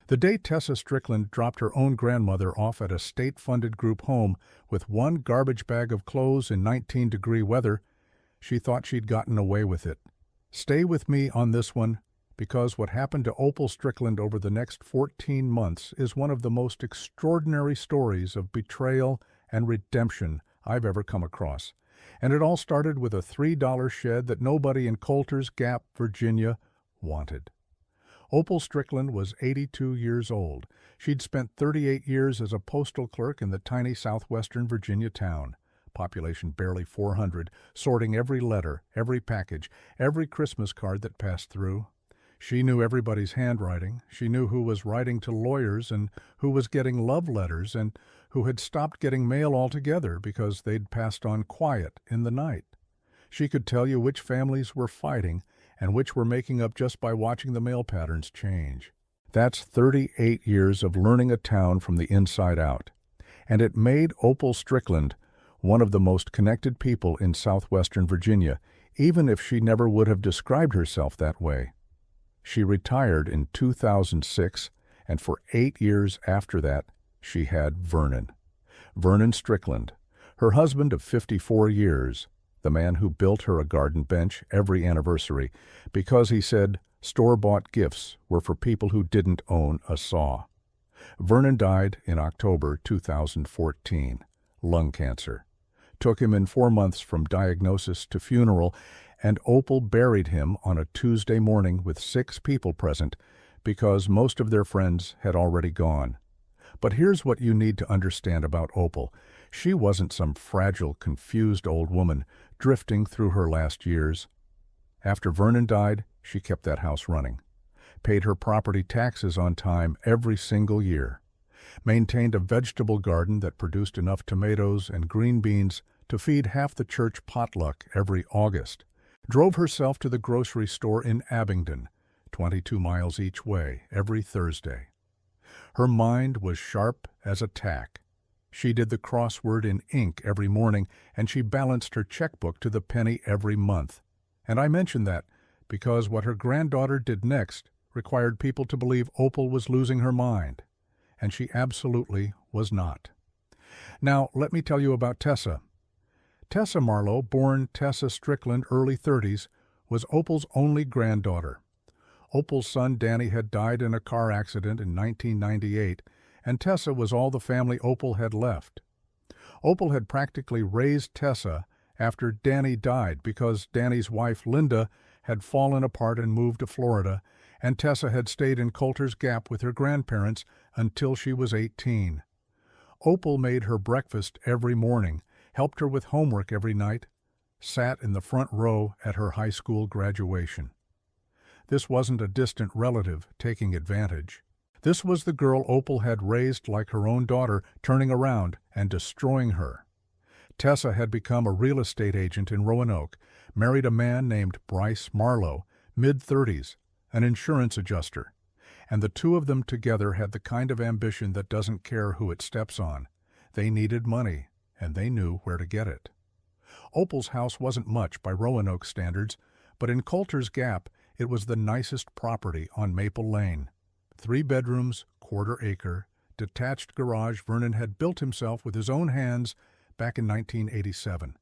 The day Tessa Strickland dropped her own grandmother off at a state-funded group home with one garbage bag of clothes in 19-degree weather, she thought she'd gotten away with it. Stay with me on this one, because what happened to Opal Strickland over the next 14 months is one of the most extraordinary stories of betrayal and redemption I've ever come across. And it all started with a $3 shed that nobody in Colter's Gap, Virginia, wanted. Opal Strickland was 82 years old. She'd spent 38 years as a postal clerk in the tiny southwestern Virginia town, population barely 400, sorting every letter, every package, every Christmas card that passed through. She knew everybody's handwriting. She knew who was writing to lawyers and who was getting love letters and who had stopped getting mail altogether because they'd passed on quiet in the night. She could tell you which families were fighting and which were making up just by watching the mail patterns change. That's 38 years of learning a town from the inside out. And it made Opal Strickland one of the most connected people in southwestern Virginia, even if she never would have described herself that way. She retired in 2006, and for 8 years after that, she had Vernon. Vernon Strickland, her husband of 54 years, the man who built her a garden bench every anniversary because he said store-bought gifts were for people who didn't own a saw. Vernon died in October 2014, lung cancer. Took him in 4 months from diagnosis to funeral, and Opal buried him on a Tuesday morning with 6 people present because most of their friends had already gone. But here's what you need to understand about Opal. She wasn't some fragile, confused old woman drifting through her last years. After Vernon died, she kept that house running, paid her property taxes on time every single year, maintained a vegetable garden that produced enough tomatoes and green beans to feed half the church potluck every August, drove herself to the grocery store in Abingdon, 22 miles each way, every Thursday. Her mind was sharp as a tack. She did the crossword in ink every morning, and she balanced her checkbook to the penny every month. And I mention that because what her granddaughter did next required people to believe Opal was losing her mind, and she absolutely was not. Now, let me tell you about Tessa. Tessa Marlowe, born Tessa Strickland, early 30s, was Opal's only granddaughter. Opal's son Danny had died in a car accident in 1998, and Tessa was all the family Opal had left. Opal had practically raised Tessa after Danny died because Danny's wife Linda had fallen apart and moved to Florida, and Tessa had stayed in Colter's Gap with her grandparents until she was 18. Opal made her breakfast every morning, helped her with homework every night, sat in the front row at her high school graduation. This wasn't a distant relative taking advantage. This was the girl Opal had raised like her own daughter, turning around and destroying her. Tessa had become a real estate agent in Roanoke, married a man named Bryce Marlowe, mid-30s, an insurance adjuster, and the two of them together had the kind of ambition that doesn't care who it steps on. They needed money, and they knew where to get it. Opal's house wasn't much by Roanoke standards, but in Colter's Gap, it was the nicest property on Maple Lane. 3 bedrooms, quarter-acre, detached garage Vernon had built himself with his own hands back in 1987,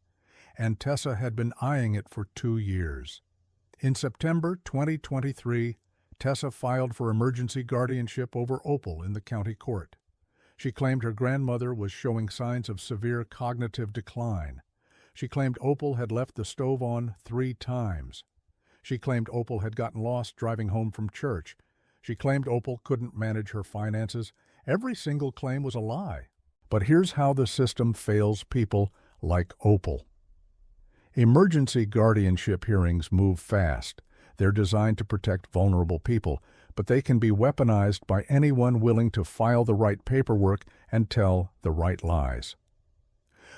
and Tessa had been eyeing it for 2 years. In September 2023, Tessa filed for emergency guardianship over Opal in the county court. She claimed her grandmother was showing signs of severe cognitive decline. She claimed Opal had left the stove on 3 times. She claimed Opal had gotten lost driving home from church. She claimed Opal couldn't manage her finances. Every single claim was a lie. But here's how the system fails people like Opal. Emergency guardianship hearings move fast. They're designed to protect vulnerable people, but they can be weaponized by anyone willing to file the right paperwork and tell the right lies.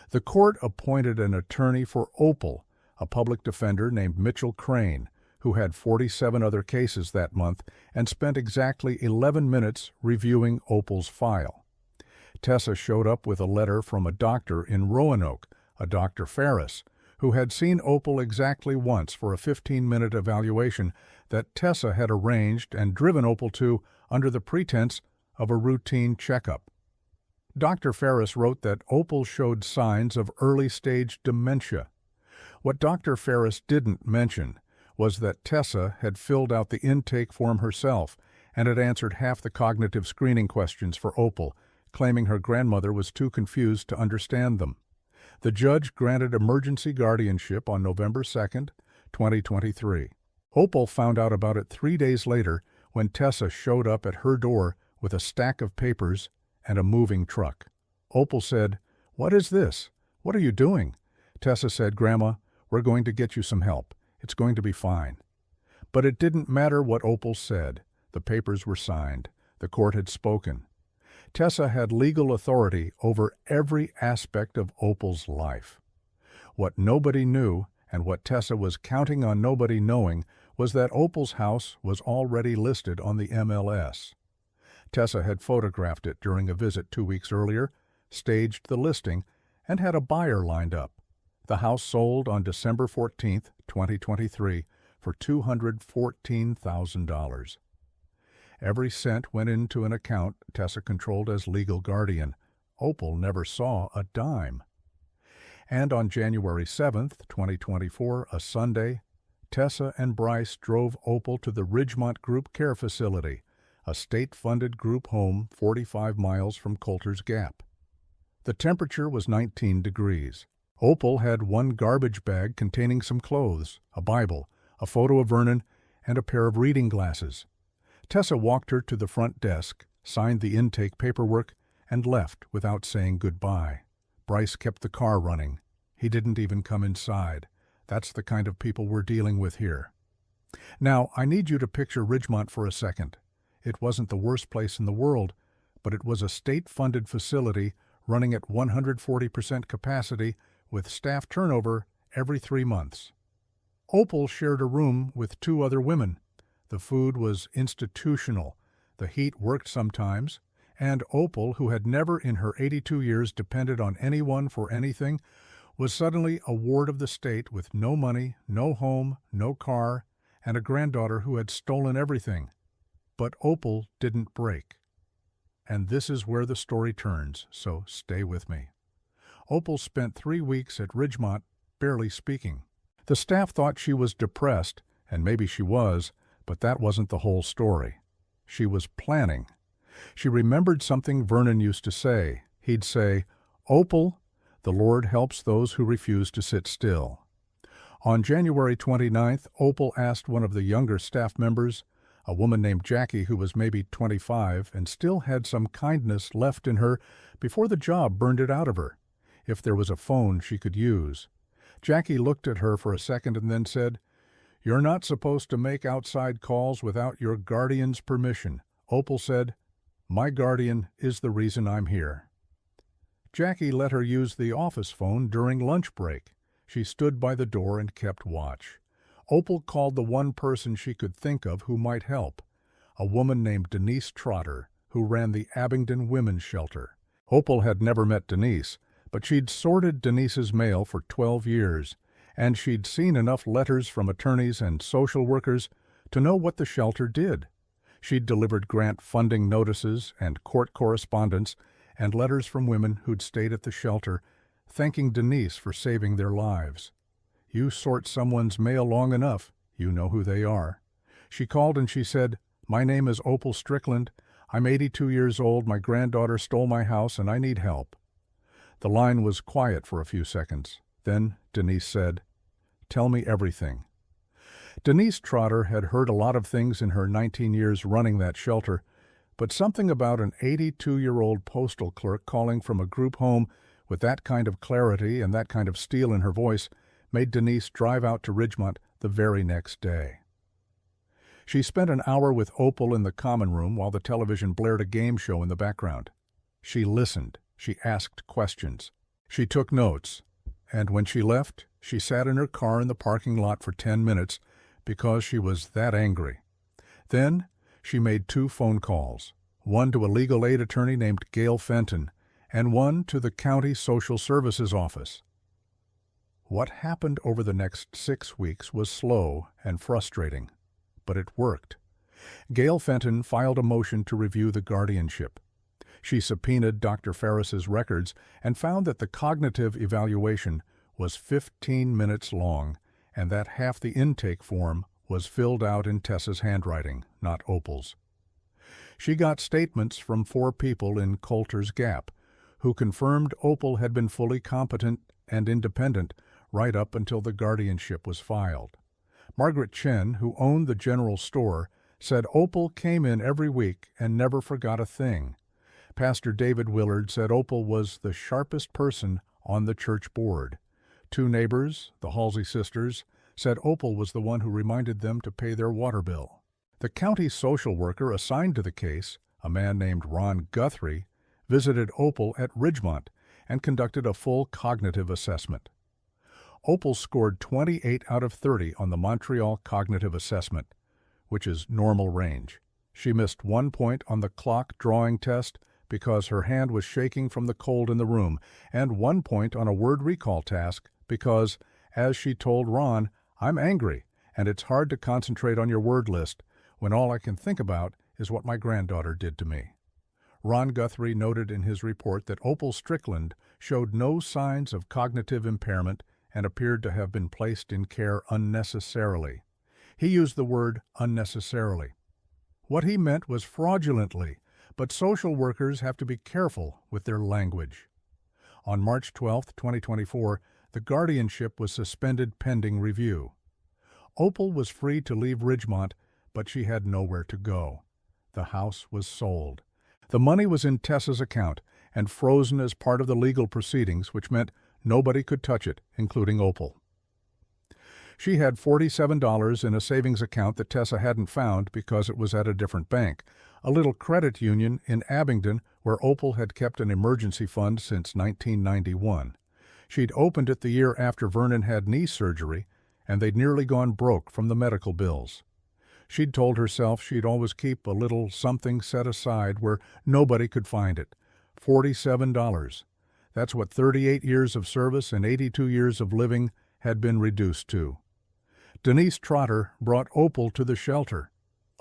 The court appointed an attorney for Opal, a public defender named Mitchell Crane, who had 47 other cases that month and spent exactly 11 minutes reviewing Opal's file. Tessa showed up with a letter from a doctor in Roanoke, a Dr. Ferris, who had seen Opal exactly once for a 15-minute evaluation that Tessa had arranged and driven Opal to under the pretense of a routine checkup. Dr. Ferris wrote that Opal showed signs of early-stage dementia. What Dr. Ferris didn't mention was that Tessa had filled out the intake form herself and had answered half the cognitive screening questions for Opal, claiming her grandmother was too confused to understand them. The judge granted emergency guardianship on November 2, 2023. Opal found out about it 3 days later when Tessa showed up at her door with a stack of papers and a moving truck. Opal said, "What is this? What are you doing?" Tessa said, "Grandma, we're going to get you some help. It's going to be fine." But it didn't matter what Opal said. The papers were signed. The court had spoken. Tessa had legal authority over every aspect of Opal's life. What nobody knew, and what Tessa was counting on nobody knowing, was that Opal's house was already listed on the MLS. Tessa had photographed it during a visit 2 weeks earlier, staged the listing, and had a buyer lined up. The house sold on December 14, 2023, for $214,000. Every cent went into an account Tessa controlled as legal guardian. Opal never saw a dime. And on January 7, 2024, a Sunday, Tessa and Bryce drove Opal to the Ridgemont Group Care Facility, a state-funded group home 45 miles from Colter's Gap. The temperature was 19 degrees. Opal had one garbage bag containing some clothes, a Bible, a photo of Vernon, and a pair of reading glasses. Tessa walked her to the front desk, signed the intake paperwork, and left without saying goodbye. Bryce kept the car running. He didn't even come inside. That's the kind of people we're dealing with here. Now, I need you to picture Ridgemont for a second. It wasn't the worst place in the world, but it was a state-funded facility running at 140% capacity with staff turnover every 3 months. Opal shared a room with 2 other women. The food was institutional. The heat worked sometimes, and Opal, who had never in her 82 years depended on anyone for anything, was suddenly a ward of the state with no money, no home, no car, and a granddaughter who had stolen everything. But Opal didn't break. And this is where the story turns, so stay with me. Opal spent 3 weeks at Ridgemont barely speaking. The staff thought she was depressed, and maybe she was, but that wasn't the whole story. She was planning. She remembered something Vernon used to say. He'd say, "Opal, the Lord helps those who refuse to sit still." On January 29th, Opal asked one of the younger staff members, a woman named Jackie who was maybe 25 and still had some kindness left in her before the job burned it out of her, if there was a phone she could use. Jackie looked at her for a second and then said, "You're not supposed to make outside calls without your guardian's permission." Opal said, "My guardian is the reason I'm here." Jackie let her use the office phone during lunch break. She stood by the door and kept watch. Opal called the one person she could think of who might help, a woman named Denise Trotter, who ran the Abingdon Women's Shelter. Opal had never met Denise, but she'd sorted Denise's mail for 12 years, and she'd seen enough letters from attorneys and social workers to know what the shelter did. She'd delivered grant funding notices and court correspondence and letters from women who'd stayed at the shelter, thanking Denise for saving their lives. You sort someone's mail long enough, you know who they are. She called and she said, "My name is Opal Strickland. I'm 82 years old. My granddaughter stole my house and I need help." The line was quiet for a few seconds. Then Denise said, "Tell me everything." Denise Trotter had heard a lot of things in her 19 years running that shelter, but something about an 82-year-old postal clerk calling from a group home with that kind of clarity and that kind of steel in her voice made Denise drive out to Ridgemont the very next day. She spent an hour with Opal in the common room while the television blared a game show in the background. She listened. She asked questions. She took notes. And when she left, she sat in her car in the parking lot for 10 minutes because she was that angry. Then she made 2 phone calls, one to a legal aid attorney named Gail Fenton and one to the county social services office. What happened over the next 6 weeks was slow and frustrating, but it worked. Gail Fenton filed a motion to review the guardianship. She subpoenaed Dr. Ferris's records and found that the cognitive evaluation was 15 minutes long and that half the intake form was filled out in Tessa's handwriting, not Opal's. She got statements from 4 people in Colter's Gap, who confirmed Opal had been fully competent and independent right up until the guardianship was filed. Margaret Chen, who owned the general store, said Opal came in every week and never forgot a thing. Pastor David Willard said Opal was the sharpest person on the church board. 2 neighbors, the Halsey sisters, said Opal was the one who reminded them to pay their water bill. The county social worker assigned to the case, a man named Ron Guthrie, visited Opal at Ridgemont and conducted a full cognitive assessment. Opal scored 28 out of 30 on the Montreal Cognitive Assessment, which is normal range. She missed 1 point on the clock drawing test because her hand was shaking from the cold in the room, and 1 point on a word recall task because, as she told Ron, "I'm angry, and it's hard to concentrate on your word list when all I can think about is what my granddaughter did to me." Ron Guthrie noted in his report that Opal Strickland showed no signs of cognitive impairment and appeared to have been placed in care unnecessarily. He used the word unnecessarily. What he meant was fraudulently, but social workers have to be careful with their language. On March 12, 2024, the guardianship was suspended pending review. Opal was free to leave Ridgemont, but she had nowhere to go. The house was sold. The money was in Tessa's account and frozen as part of the legal proceedings, which meant nobody could touch it, including Opal. She had $47 in a savings account that Tessa hadn't found because it was at a different bank, a little credit union in Abingdon where Opal had kept an emergency fund since 1991. She'd opened it the year after Vernon had knee surgery, and they'd nearly gone broke from the medical bills. She'd told herself she'd always keep a little something set aside where nobody could find it. $47. That's what 38 years of service and 82 years of living had been reduced to. Denise Trotter brought Opal to the shelter.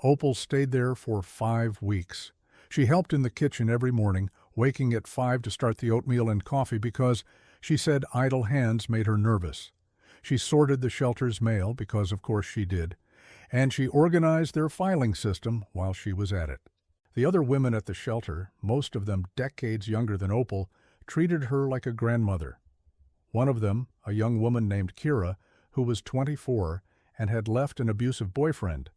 Opal stayed there for 5 weeks. She helped in the kitchen every morning, waking at 5 to start the oatmeal and coffee because she said idle hands made her nervous. She sorted the shelter's mail, because of course she did, and she organized their filing system while she was at it. The other women at the shelter, most of them decades younger than Opal, treated her like a grandmother. One of them, a young woman named Kira, who was 24 and had left an abusive boyfriend,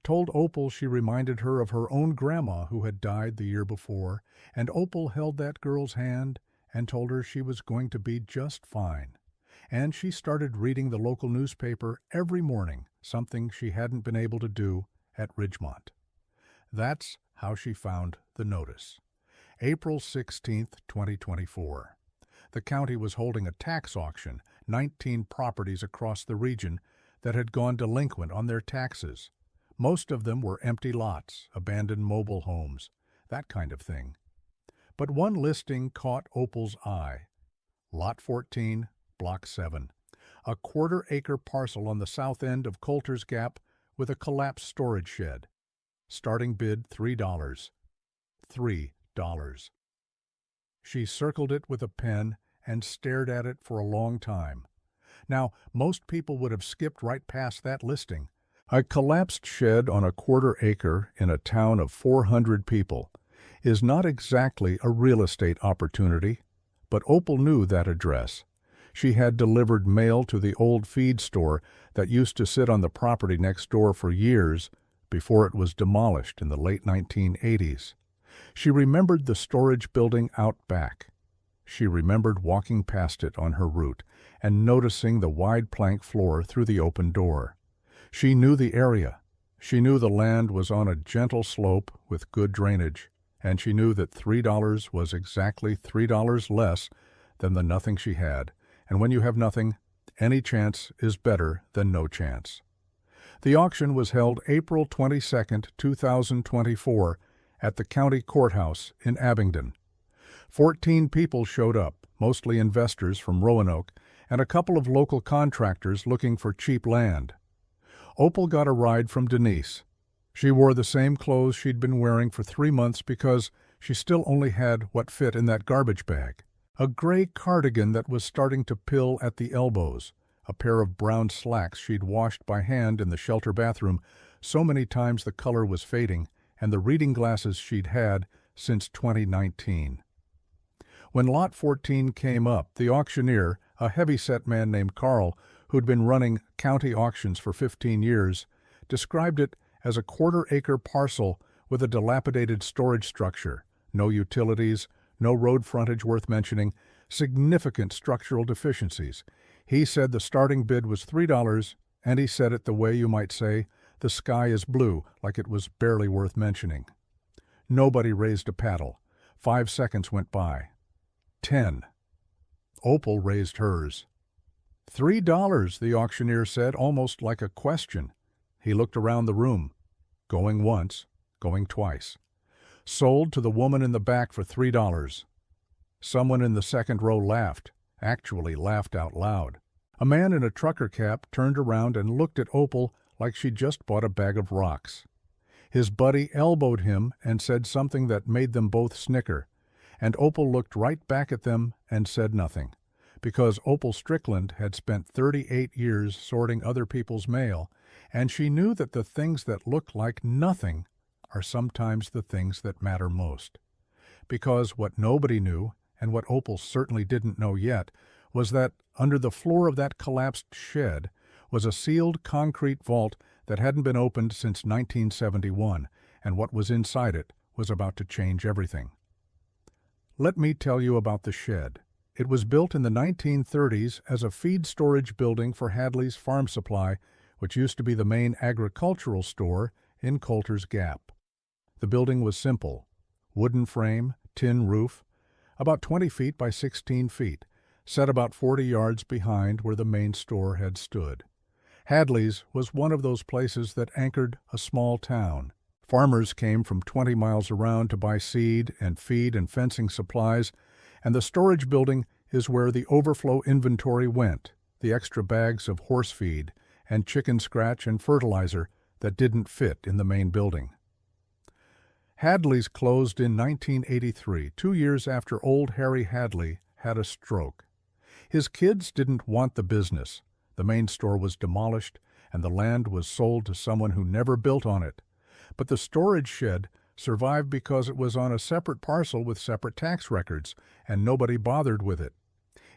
told Opal she reminded her of her own grandma who had died the year before, and Opal held that girl's hand and told her she was going to be just fine. And she started reading the local newspaper every morning, something she hadn't been able to do at Ridgemont. That's how she found the notice. April 16, 2024. The county was holding a tax auction, 19 properties across the region that had gone delinquent on their taxes. Most of them were empty lots, abandoned mobile homes, that kind of thing. But one listing caught Opal's eye. Lot 14, Block 7. A quarter-acre parcel on the south end of Colter's Gap with a collapsed storage shed. Starting bid $3. $3. She circled it with a pen and stared at it for a long time. Now, most people would have skipped right past that listing. A collapsed shed on a quarter acre in a town of 400 people is not exactly a real estate opportunity, but Opal knew that address. She had delivered mail to the old feed store that used to sit on the property next door for years before it was demolished in the late 1980s. She remembered the storage building out back. She remembered walking past it on her route and noticing the wide plank floor through the open door. She knew the area. She knew the land was on a gentle slope with good drainage, and she knew that $3 was exactly $3 less than the nothing she had. And when you have nothing, any chance is better than no chance. The auction was held April 22, 2024, at the county courthouse in Abingdon. 14 people showed up, mostly investors from Roanoke, and a couple of local contractors looking for cheap land. Opal got a ride from Denise. She wore the same clothes she'd been wearing for 3 months because she still only had what fit in that garbage bag. A gray cardigan that was starting to pill at the elbows, a pair of brown slacks she'd washed by hand in the shelter bathroom so many times the color was fading, and the reading glasses she'd had since 2019. When Lot 14 came up, the auctioneer, a heavy-set man named Carl, who'd been running county auctions for 15 years, described it as a quarter-acre parcel with a dilapidated storage structure, no utilities, no road frontage worth mentioning, significant structural deficiencies. He said the starting bid was $3, and he said it the way you might say, the sky is blue, like it was barely worth mentioning. Nobody raised a paddle. 5 seconds went by. 10. Opal raised hers. $3, the auctioneer said, almost like a question. He looked around the room. Going once, going twice. Sold to the woman in the back for $3. Someone in the second row laughed, actually laughed out loud. A man in a trucker cap turned around and looked at Opal like she'd just bought a bag of rocks. His buddy elbowed him and said something that made them both snicker, and Opal looked right back at them and said nothing, because Opal Strickland had spent 38 years sorting other people's mail, and she knew that the things that look like nothing are sometimes the things that matter most. Because what nobody knew, and what Opal certainly didn't know yet, was that under the floor of that collapsed shed was a sealed concrete vault that hadn't been opened since 1971, and what was inside it was about to change everything. Let me tell you about the shed. It was built in the 1930s as a feed storage building for Hadley's Farm Supply, which used to be the main agricultural store in Colter's Gap. The building was simple. Wooden frame, tin roof, about 20 feet by 16 feet, set about 40 yards behind where the main store had stood. Hadley's was one of those places that anchored a small town. Farmers came from 20 miles around to buy seed and feed and fencing supplies, and the storage building is where the overflow inventory went, the extra bags of horse feed and chicken scratch and fertilizer that didn't fit in the main building. Hadley's closed in 1983, 2 years after old Harry Hadley had a stroke. His kids didn't want the business. The main store was demolished, and the land was sold to someone who never built on it. But the storage shed survived because it was on a separate parcel with separate tax records, and nobody bothered with it.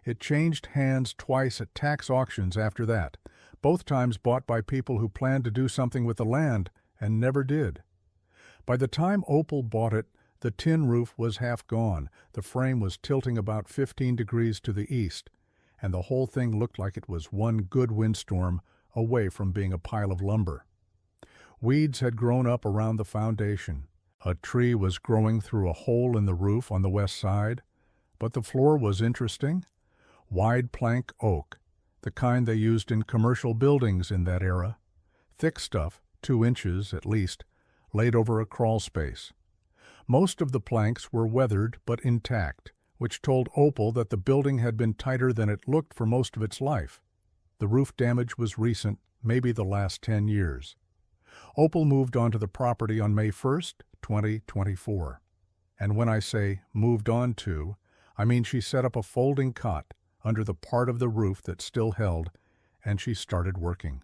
It changed hands twice at tax auctions after that, both times bought by people who planned to do something with the land and never did. By the time Opal bought it, the tin roof was half gone, the frame was tilting about 15 degrees to the east, and the whole thing looked like it was one good windstorm away from being a pile of lumber. Weeds had grown up around the foundation. A tree was growing through a hole in the roof on the west side, but the floor was interesting. Wide plank oak, the kind they used in commercial buildings in that era. Thick stuff, 2 inches at least, laid over a crawl space. Most of the planks were weathered but intact, which told Opal that the building had been tighter than it looked for most of its life. The roof damage was recent, maybe the last 10 years. Opal moved onto the property on May 1st, 2024. And when I say moved on to, I mean she set up a folding cot under the part of the roof that still held, and she started working.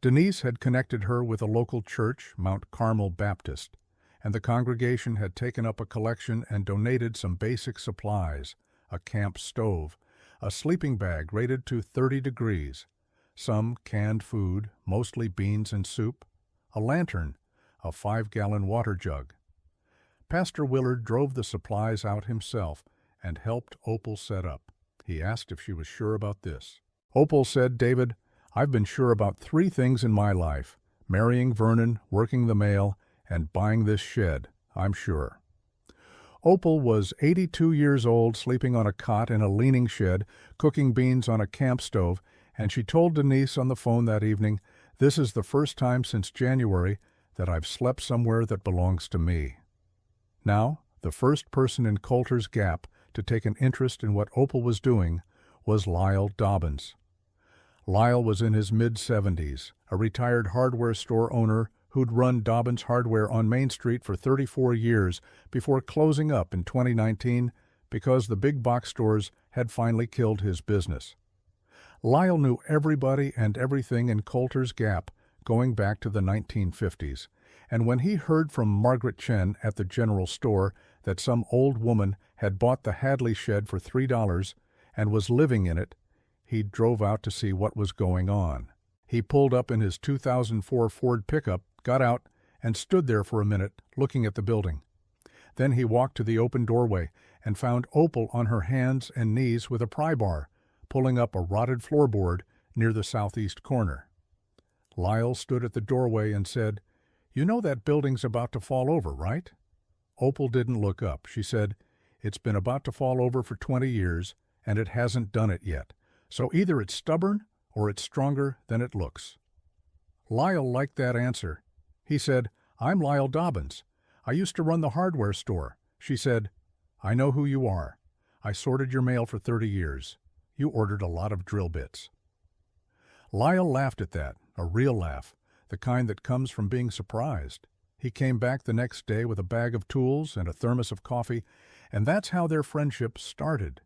Denise had connected her with a local church, Mount Carmel Baptist, and the congregation had taken up a collection and donated some basic supplies, a camp stove, a sleeping bag rated to 30 degrees, some canned food, mostly beans and soup, a lantern, a 5-gallon water jug. Pastor Willard drove the supplies out himself and helped Opal set up. He asked if she was sure about this. Opal said, "David, I've been sure about 3 things in my life: marrying Vernon, working the mail, and buying this shed, I'm sure." Opal was 82 years old, sleeping on a cot in a leaning shed, cooking beans on a camp stove, and she told Denise on the phone that evening, "This is the first time since January that I've slept somewhere that belongs to me." Now, the first person in Colter's Gap to take an interest in what Opal was doing was Lyle Dobbins. Lyle was in his mid-70s, a retired hardware store owner who'd run Dobbins Hardware on Main Street for 34 years before closing up in 2019 because the big box stores had finally killed his business. Lyle knew everybody and everything in Colter's Gap going back to the 1950s, and when he heard from Margaret Chen at the general store that some old woman had bought the Hadley shed for $3 and was living in it, he drove out to see what was going on. He pulled up in his 2004 Ford pickup, got out, and stood there for a minute looking at the building. Then he walked to the open doorway and found Opal on her hands and knees with a pry bar, pulling up a rotted floorboard near the southeast corner. Lyle stood at the doorway and said, "You know that building's about to fall over, right?" Opal didn't look up. She said, "It's been about to fall over for 20 years, and it hasn't done it yet. So either it's stubborn or it's stronger than it looks." Lyle liked that answer. He said, "I'm Lyle Dobbins. I used to run the hardware store." She said, "I know who you are. I sorted your mail for 30 years. You ordered a lot of drill bits." Lyle laughed at that, a real laugh, the kind that comes from being surprised. He came back the next day with a bag of tools and a thermos of coffee, and that's how their friendship started.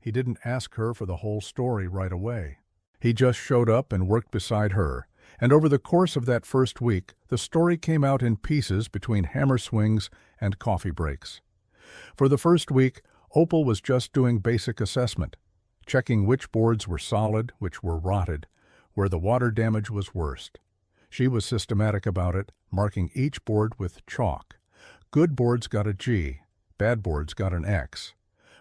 He didn't ask her for the whole story right away. He just showed up and worked beside her, and over the course of that first week, the story came out in pieces between hammer swings and coffee breaks. For the first week, Opal was just doing basic assessment, checking which boards were solid, which were rotted, where the water damage was worst. She was systematic about it, marking each board with chalk. Good boards got a G, bad boards got an X.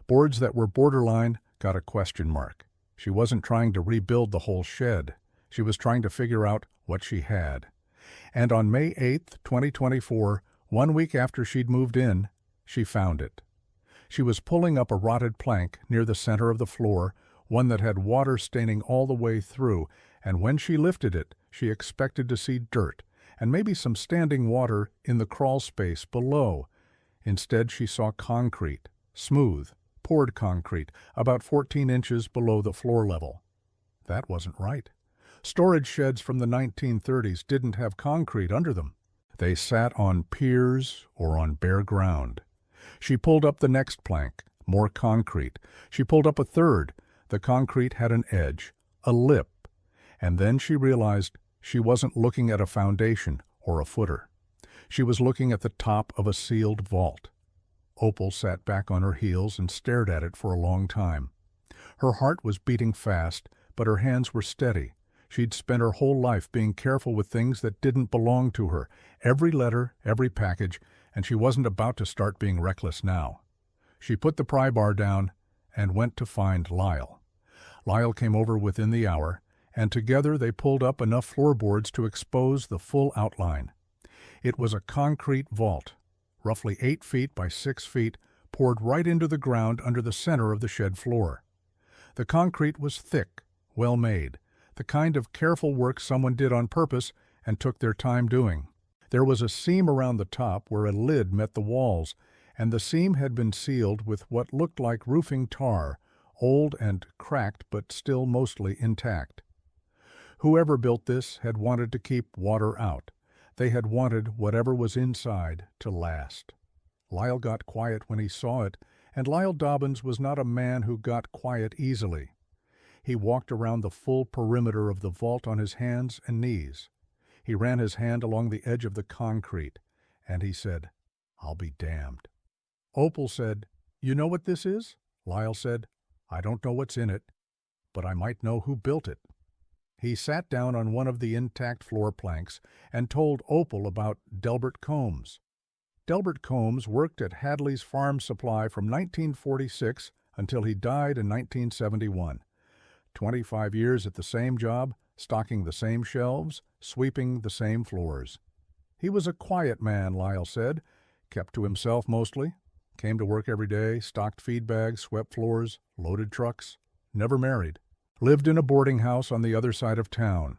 Boards that were borderline got a question mark. She wasn't trying to rebuild the whole shed. She was trying to figure out what she had. And on May 8th, 2024, 1 week after she'd moved in, she found it. She was pulling up a rotted plank near the center of the floor, one that had water staining all the way through, and when she lifted it, she expected to see dirt and maybe some standing water in the crawl space below. Instead, she saw concrete, smooth, poured concrete, about 14 inches below the floor level. That wasn't right. Storage sheds from the 1930s didn't have concrete under them. They sat on piers or on bare ground. She pulled up the next plank, more concrete. She pulled up a third. The concrete had an edge, a lip, and then she realized she wasn't looking at a foundation or a footer. She was looking at the top of a sealed vault. Opal sat back on her heels and stared at it for a long time. Her heart was beating fast, but her hands were steady. She'd spent her whole life being careful with things that didn't belong to her, every letter, every package, and she wasn't about to start being reckless now. She put the pry bar down and went to find Lyle. Lyle came over within the hour, and together they pulled up enough floorboards to expose the full outline. It was a concrete vault, roughly 8 feet by 6 feet, poured right into the ground under the center of the shed floor. The concrete was thick, well made, the kind of careful work someone did on purpose and took their time doing. There was a seam around the top where a lid met the walls, and the seam had been sealed with what looked like roofing tar, old and cracked but still mostly intact. Whoever built this had wanted to keep water out. They had wanted whatever was inside to last. Lyle got quiet when he saw it, and Lyle Dobbins was not a man who got quiet easily. He walked around the full perimeter of the vault on his hands and knees. He ran his hand along the edge of the concrete, and he said, "I'll be damned." Opal said, "You know what this is?" Lyle said, "I don't know what's in it, but I might know who built it." He sat down on one of the intact floor planks and told Opal about Delbert Combs. Delbert Combs worked at Hadley's Farm Supply from 1946 until he died in 1971. 25 years at the same job, stocking the same shelves, sweeping the same floors. He was a quiet man, Lyle said, kept to himself mostly, came to work every day, stocked feed bags, swept floors, loaded trucks, never married, lived in a boarding house on the other side of town.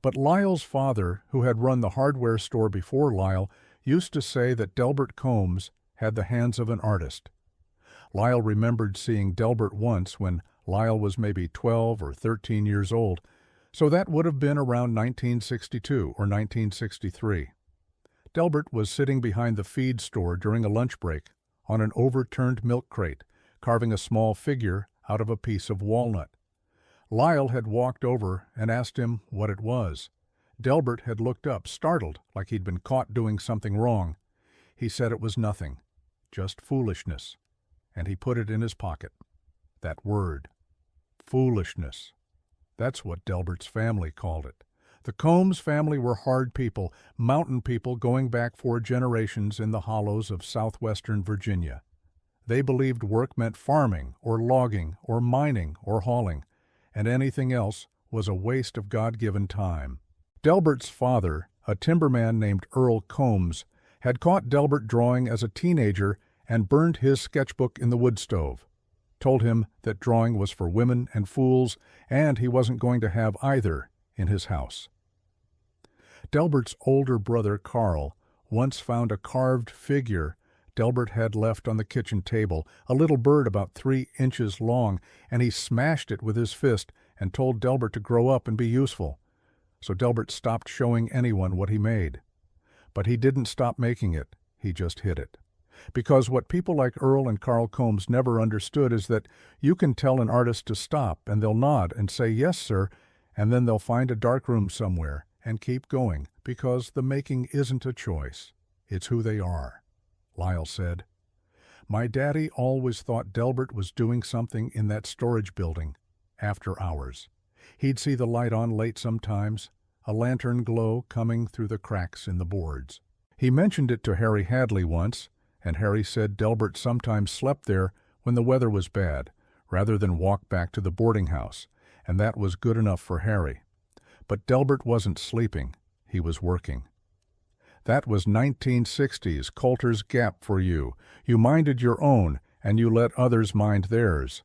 But Lyle's father, who had run the hardware store before Lyle, used to say that Delbert Combs had the hands of an artist. Lyle remembered seeing Delbert once when Lyle was maybe 12 or 13 years old, So that would have been around 1962 or 1963. Delbert was sitting behind the feed store during a lunch break on an overturned milk crate, carving a small figure out of a piece of walnut. Lyle had walked over and asked him what it was. Delbert had looked up, startled, like he'd been caught doing something wrong. He said it was nothing, just foolishness, and he put it in his pocket. That word, foolishness. That's what Delbert's family called it. The Combs family were hard people, mountain people going back 4 generations in the hollows of southwestern Virginia. They believed work meant farming or logging or mining or hauling, and anything else was a waste of God-given time. Delbert's father, a timberman named Earl Combs, had caught Delbert drawing as a teenager and burned his sketchbook in the wood stove, told him that drawing was for women and fools, and he wasn't going to have either in his house. Delbert's older brother, Carl, once found a carved figure Delbert had left on the kitchen table, a little bird about 3 inches long, and he smashed it with his fist and told Delbert to grow up and be useful. So Delbert stopped showing anyone what he made. But he didn't stop making it, he just hid it. Because what people like Earl and Carl Combs never understood is that you can tell an artist to stop and they'll nod and say, "Yes, sir," and then they'll find a dark room somewhere and keep going, because the making isn't a choice. It's who they are. Lyle said, "My daddy always thought Delbert was doing something in that storage building, after hours. He'd see the light on late sometimes, a lantern glow coming through the cracks in the boards. He mentioned it to Harry Hadley once, and Harry said Delbert sometimes slept there when the weather was bad, rather than walk back to the boarding house, and that was good enough for Harry. But Delbert wasn't sleeping, he was working. That was 1960s Colter's Gap for you. You minded your own, and you let others mind theirs.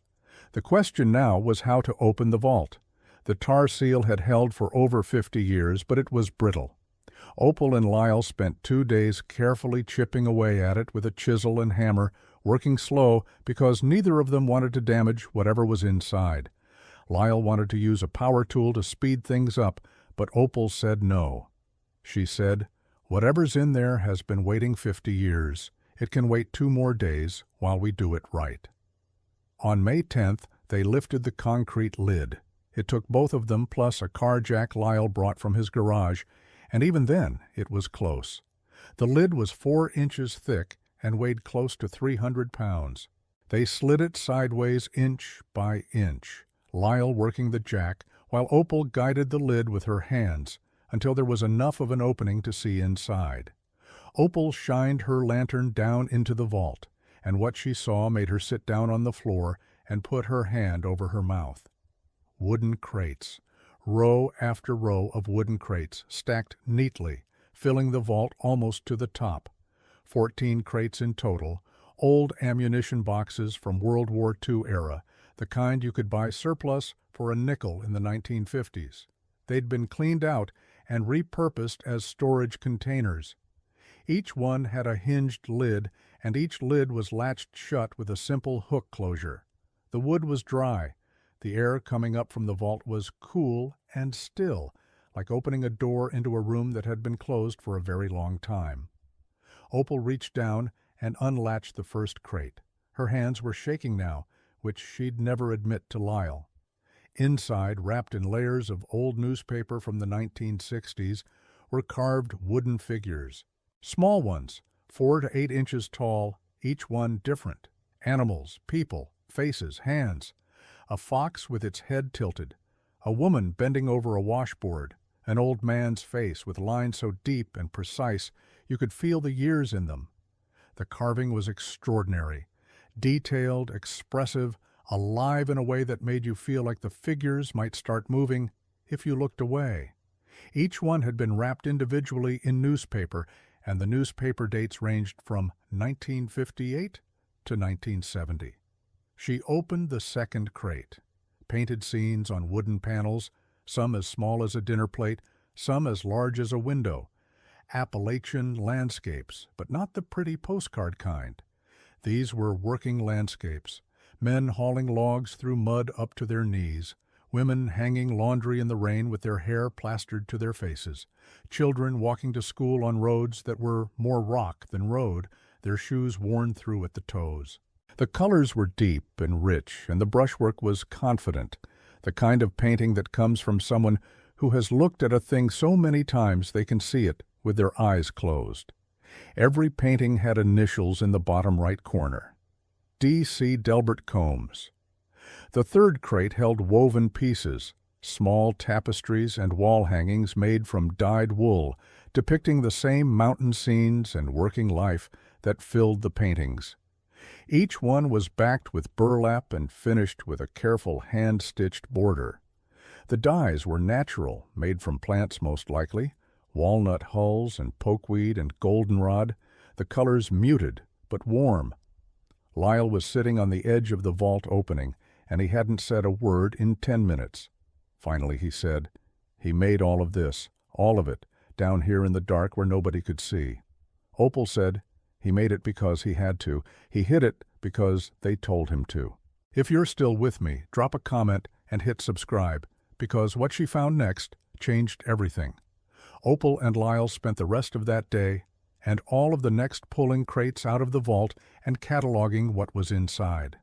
The question now was how to open the vault. The tar seal had held for over 50 years, but it was brittle. Opal and Lyle spent 2 days carefully chipping away at it with a chisel and hammer, working slow because neither of them wanted to damage whatever was inside. Lyle wanted to use a power tool to speed things up, but Opal said no. She said, "Whatever's in there has been waiting 50 years. It can wait 2 more days while we do it right." On May 10th, they lifted the concrete lid. It took both of them plus a car jack Lyle brought from his garage, and even then it was close. The lid was 4 inches thick and weighed close to 300 pounds. They slid it sideways inch by inch, Lyle working the jack, while Opal guided the lid with her hands until there was enough of an opening to see inside. Opal shined her lantern down into the vault, and what she saw made her sit down on the floor and put her hand over her mouth. Wooden crates. Row after row of wooden crates, stacked neatly, filling the vault almost to the top. 14 crates in total, old ammunition boxes from World War II era, the kind you could buy surplus for a nickel in the 1950s. They'd been cleaned out and repurposed as storage containers. Each one had a hinged lid, and each lid was latched shut with a simple hook closure. The wood was dry. The air coming up from the vault was cool and still, like opening a door into a room that had been closed for a very long time. Opal reached down and unlatched the first crate. Her hands were shaking now, which she'd never admit to Lyle. Inside, wrapped in layers of old newspaper from the 1960s, were carved wooden figures. Small ones, 4 to 8 inches tall, each one different. Animals, people, faces, hands. A fox with its head tilted, a woman bending over a washboard, an old man's face with lines so deep and precise you could feel the years in them. The carving was extraordinary, detailed, expressive, alive in a way that made you feel like the figures might start moving if you looked away. Each one had been wrapped individually in newspaper, and the newspaper dates ranged from 1958 to 1970. She opened the second crate. Painted scenes on wooden panels, some as small as a dinner plate, some as large as a window. Appalachian landscapes, but not the pretty postcard kind. These were working landscapes, men hauling logs through mud up to their knees, Women hanging laundry in the rain with their hair plastered to their faces. Children walking to school on roads that were more rock than road, their shoes worn through at the toes. The colors were deep and rich, and the brushwork was confident, the kind of painting that comes from someone who has looked at a thing so many times they can see it with their eyes closed. Every painting had initials in the bottom right corner. D.C. Delbert Combs. The third crate held woven pieces, small tapestries and wall hangings made from dyed wool, depicting the same mountain scenes and working life that filled the paintings. Each one was backed with burlap and finished with a careful hand-stitched border. The dyes were natural, made from plants most likely, walnut hulls and pokeweed and goldenrod, the colors muted but warm. Lyle was sitting on the edge of the vault opening, and he hadn't said a word in 10 minutes. Finally he said, "He made all of this, all of it, down here in the dark where nobody could see." Opal said, "He made it because he had to. He hid it because they told him to." If you're still with me, drop a comment and hit subscribe, because what she found next changed everything. Opal and Lyle spent the rest of that day and all of the next pulling crates out of the vault and cataloging what was inside.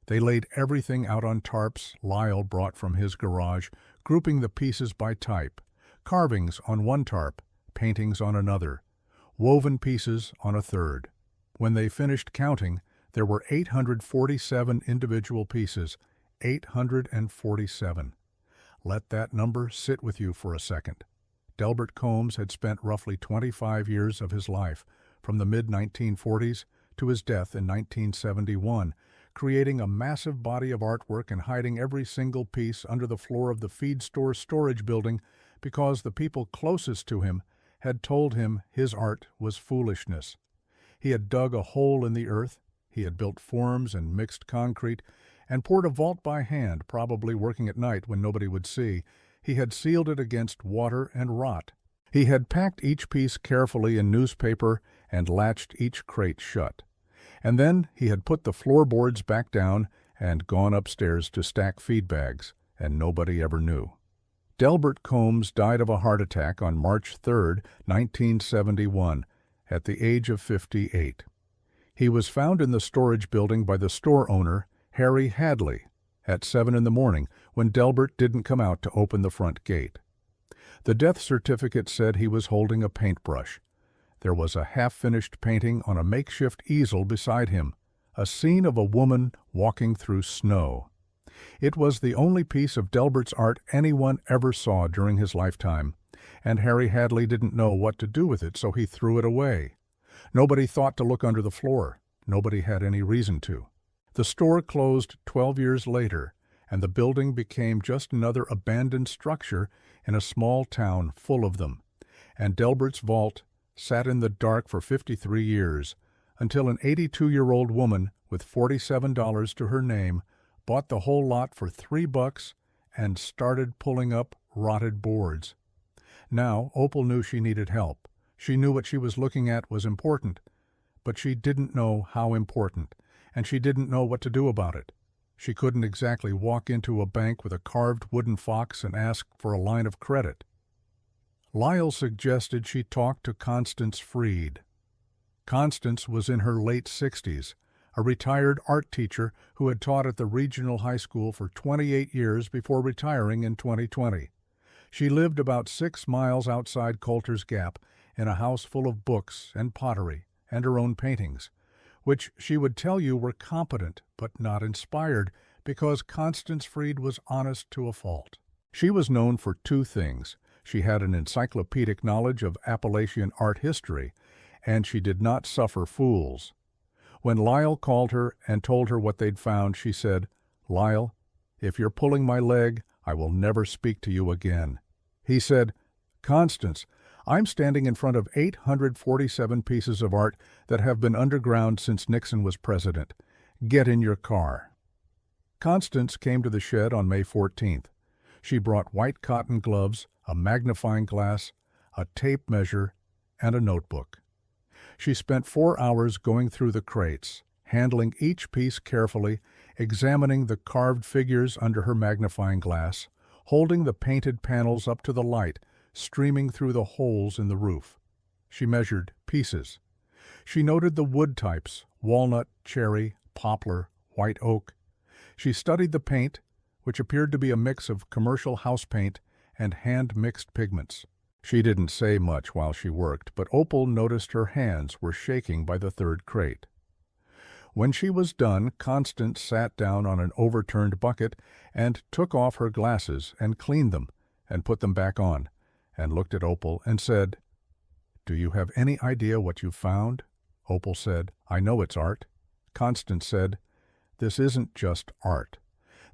They laid everything out on tarps Lyle brought from his garage, grouping the pieces by type, carvings on one tarp, paintings on another, woven pieces on a third. When they finished counting, there were 847 individual pieces, 847. Let that number sit with you for a second. Delbert Combs had spent roughly 25 years of his life, from the mid-1940s to his death in 1971, creating a massive body of artwork and hiding every single piece under the floor of the feed store storage building because the people closest to him had told him his art was foolishness. He had dug a hole in the earth, he had built forms and mixed concrete, and poured a vault by hand, probably working at night when nobody would see. He had sealed it against water and rot. He had packed each piece carefully in newspaper and latched each crate shut. And then he had put the floorboards back down and gone upstairs to stack feed bags, and nobody ever knew. Delbert Combs died of a heart attack on March 3, 1971, at the age of 58. He was found in the storage building by the store owner, Harry Hadley, at 7 in the morning when Delbert didn't come out to open the front gate. The death certificate said he was holding a paintbrush. There was a half-finished painting on a makeshift easel beside him, a scene of a woman walking through snow. It was the only piece of Delbert's art anyone ever saw during his lifetime, and Harry Hadley didn't know what to do with it, so he threw it away. Nobody thought to look under the floor. Nobody had any reason to. The store closed 12 years later, and the building became just another abandoned structure in a small town full of them. And Delbert's vault sat in the dark for 53 years, until an 82-year-old woman with $47 to her name bought the whole lot for $3 and started pulling up rotted boards. Now, Opal knew she needed help. She knew what she was looking at was important, but she didn't know how important, and she didn't know what to do about it. She couldn't exactly walk into a bank with a carved wooden fox and ask for a line of credit. Lyle suggested she talk to Constance Freed. Constance was in her late 60s, a retired art teacher who had taught at the regional high school for 28 years before retiring in 2020. She lived about 6 miles outside Colter's Gap in a house full of books and pottery and her own paintings, which she would tell you were competent but not inspired because Constance Freed was honest to a fault. She was known for 2 things. She had an encyclopedic knowledge of Appalachian art history, and she did not suffer fools. When Lyle called her and told her what they'd found, she said, "Lyle, if you're pulling my leg, I will never speak to you again." He said, "Constance, I'm standing in front of 847 pieces of art that have been underground since Nixon was president. Get in your car." Constance came to the shed on May 14th. She brought white cotton gloves, a magnifying glass, a tape measure, and a notebook. She spent 4 hours going through the crates, handling each piece carefully, examining the carved figures under her magnifying glass, holding the painted panels up to the light, streaming through the holes in the roof. She measured pieces. She noted the wood types: walnut, cherry, poplar, white oak. She studied the paint, which appeared to be a mix of commercial house paint and hand-mixed pigments. She didn't say much while she worked, but Opal noticed her hands were shaking by the third crate. When she was done, Constance sat down on an overturned bucket and took off her glasses and cleaned them and put them back on, and looked at Opal and said, "Do you have any idea what you've found?" Opal said, "I know it's art." Constance said, "This isn't just art.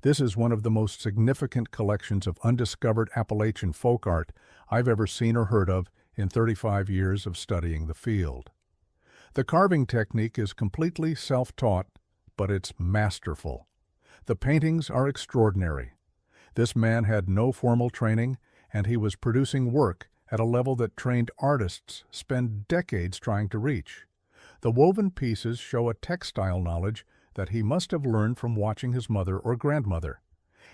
This is one of the most significant collections of undiscovered Appalachian folk art I've ever seen or heard of in 35 years of studying the field. The carving technique is completely self-taught, but it's masterful. The paintings are extraordinary. This man had no formal training, and he was producing work at a level that trained artists spend decades trying to reach. The woven pieces show a textile knowledge that he must have learned from watching his mother or grandmother.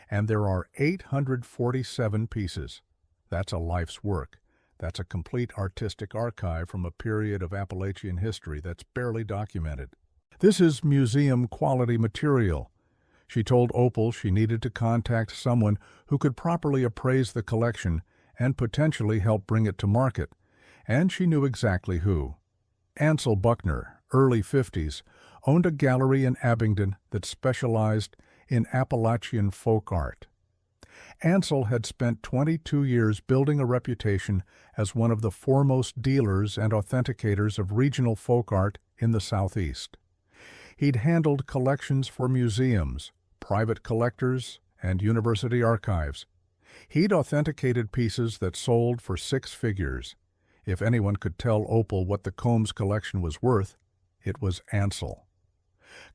And there are 847 pieces. That's a life's work. That's a complete artistic archive from a period of Appalachian history that's barely documented. This is museum-quality material. She told Opal she needed to contact someone who could properly appraise the collection and potentially help bring it to market, and she knew exactly who. Ansel Buckner, early 50s, owned a gallery in Abingdon that specialized in Appalachian folk art. Ansel had spent 22 years building a reputation as one of the foremost dealers and authenticators of regional folk art in the Southeast. He'd handled collections for museums, private collectors, and university archives. He'd authenticated pieces that sold for 6 figures. If anyone could tell Opal what the Combs collection was worth, it was Ansel.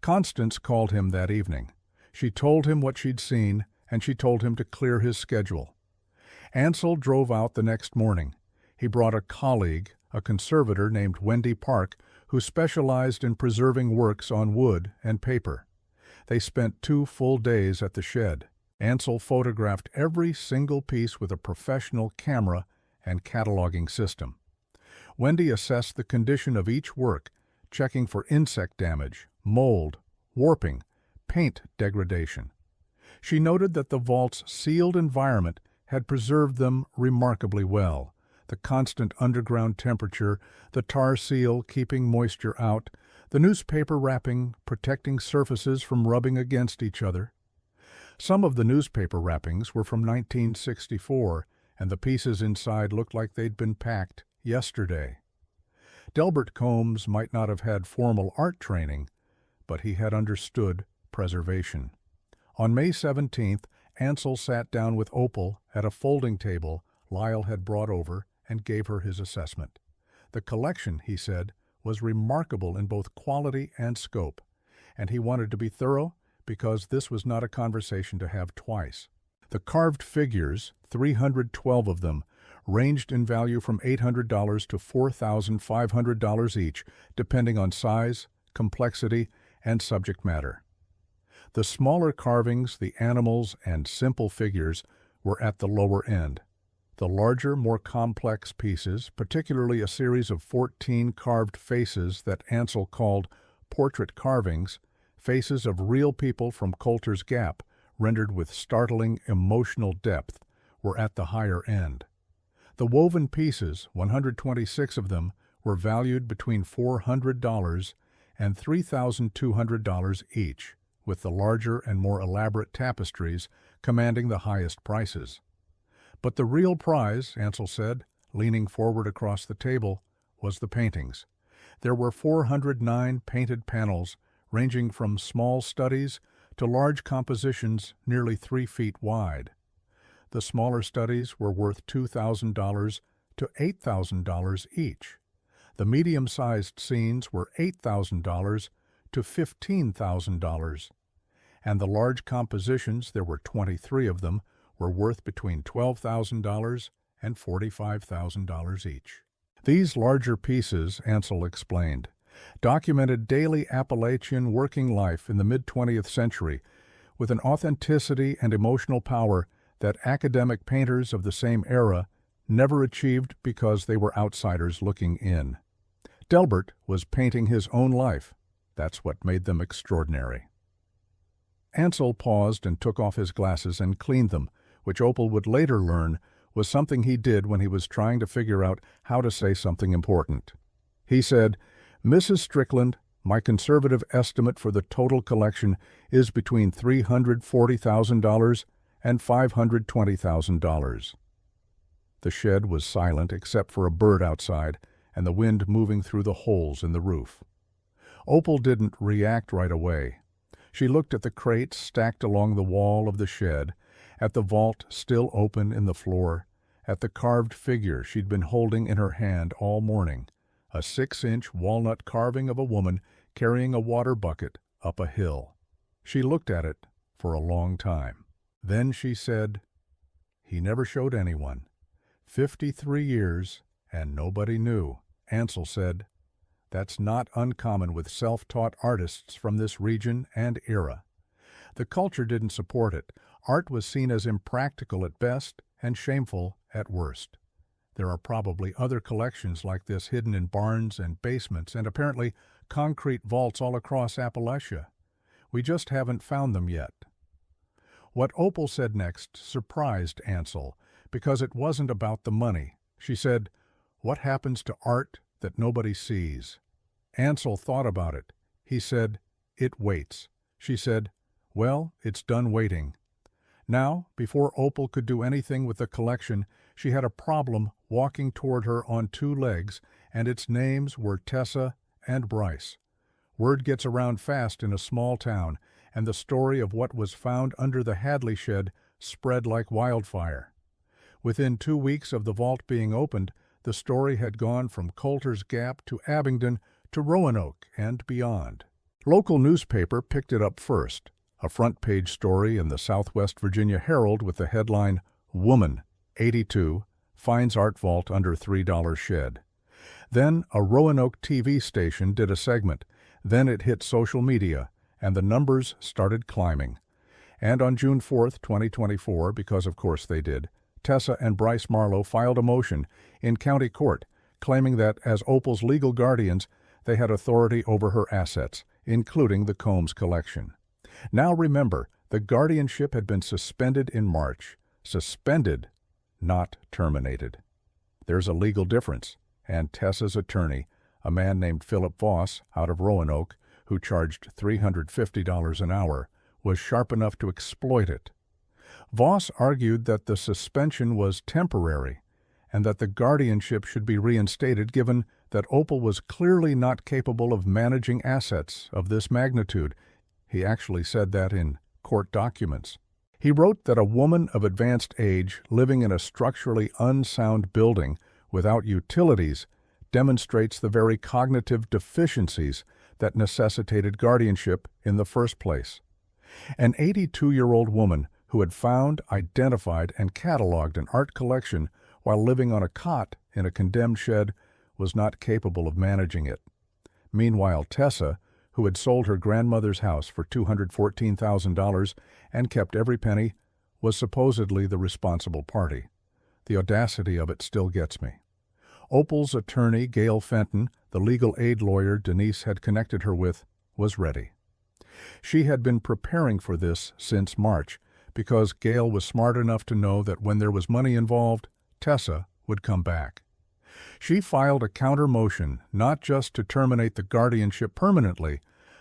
Constance called him that evening. She told him what she'd seen, and she told him to clear his schedule. Ansel drove out the next morning. He brought a colleague, a conservator named Wendy Park, who specialized in preserving works on wood and paper. They spent 2 full days at the shed. Ansel photographed every single piece with a professional camera and cataloging system. Wendy assessed the condition of each work, checking for insect damage, mold, warping, paint degradation. She noted that the vault's sealed environment had preserved them remarkably well. The constant underground temperature, the tar seal keeping moisture out, the newspaper wrapping protecting surfaces from rubbing against each other. Some of the newspaper wrappings were from 1964, and the pieces inside looked like they'd been packed yesterday. Delbert Combs might not have had formal art training, but he had understood preservation. On May 17th, Ansel sat down with Opal at a folding table Lyle had brought over and gave her his assessment. The collection, he said, was remarkable in both quality and scope, and he wanted to be thorough because this was not a conversation to have twice. The carved figures, 312 of them, ranged in value from $800 to $4,500 each, depending on size, complexity, and subject matter. The smaller carvings, the animals, and simple figures were at the lower end. The larger, more complex pieces, particularly a series of 14 carved faces that Ansel called portrait carvings, faces of real people from Colter's Gap, rendered with startling emotional depth, were at the higher end. The woven pieces, 126 of them, were valued between $400 and $3,200 each, with the larger and more elaborate tapestries commanding the highest prices. But the real prize, Ansel said, leaning forward across the table, was the paintings. There were 409 painted panels, ranging from small studies to large compositions nearly 3 feet wide. The smaller studies were worth $2,000 to $8,000 each. The medium-sized scenes were $8,000 to $15,000. And the large compositions, there were 23 of them, were worth between $12,000 and $45,000 each. These larger pieces, Ansel explained, documented daily Appalachian working life in the mid-20th century with an authenticity and emotional power that academic painters of the same era never achieved because they were outsiders looking in. Delbert was painting his own life. That's what made them extraordinary. Ansel paused and took off his glasses and cleaned them, which Opal would later learn was something he did when he was trying to figure out how to say something important. He said, "Mrs. Strickland, my conservative estimate for the total collection is between $340,000 and $520,000. The shed was silent except for a bird outside and the wind moving through the holes in the roof. Opal didn't react right away. She looked at the crates stacked along the wall of the shed, at the vault still open in the floor, at the carved figure she'd been holding in her hand all morning, a 6-inch walnut carving of a woman carrying a water bucket up a hill. She looked at it for a long time. Then she said, "He never showed anyone. 53 years, and nobody knew." Ansel said, "That's not uncommon with self-taught artists from this region and era. The culture didn't support it. Art was seen as impractical at best and shameful at worst. There are probably other collections like this hidden in barns and basements and apparently concrete vaults all across Appalachia. We just haven't found them yet." What Opal said next surprised Ansel because it wasn't about the money. She said, "What happens to art that nobody sees?" Ansel thought about it. He said, "It waits." She said, "Well, it's done waiting." Now, before Opal could do anything with the collection, she had a problem walking toward her on 2 legs, and its names were Tessa and Bryce. Word gets around fast in a small town, and the story of what was found under the Hadley shed spread like wildfire. Within 2 weeks of the vault being opened, the story had gone from Colter's Gap to Abingdon to Roanoke and beyond. Local newspaper picked it up first, a front-page story in the Southwest Virginia Herald with the headline, "Woman, 82, finds art vault under $3 shed." Then a Roanoke TV station did a segment. Then it hit social media, and the numbers started climbing. And on June 4th, 2024, because of course they did, Tessa and Bryce Marlowe filed a motion in county court claiming that as Opal's legal guardians, they had authority over her assets, including the Combs collection. Now remember, the guardianship had been suspended in March. Suspended, not terminated. There's a legal difference, and Tessa's attorney, a man named Philip Voss out of Roanoke, who charged $350 an hour, was sharp enough to exploit it. Voss argued that the suspension was temporary and that the guardianship should be reinstated given that Opal was clearly not capable of managing assets of this magnitude. He actually said that in court documents. He wrote that a woman of advanced age living in a structurally unsound building without utilities demonstrates the very cognitive deficiencies that necessitated guardianship in the first place. An 82-year-old woman who had found, identified, and cataloged an art collection while living on a cot in a condemned shed was not capable of managing it. Meanwhile, Tessa, who had sold her grandmother's house for $214,000 and kept every penny, was supposedly the responsible party. The audacity of it still gets me. Opal's attorney, Gail Fenton, the legal aid lawyer Denise had connected her with, was ready. She had been preparing for this since March because Gail was smart enough to know that when there was money involved, Tessa would come back. She filed a counter motion not just to terminate the guardianship permanently,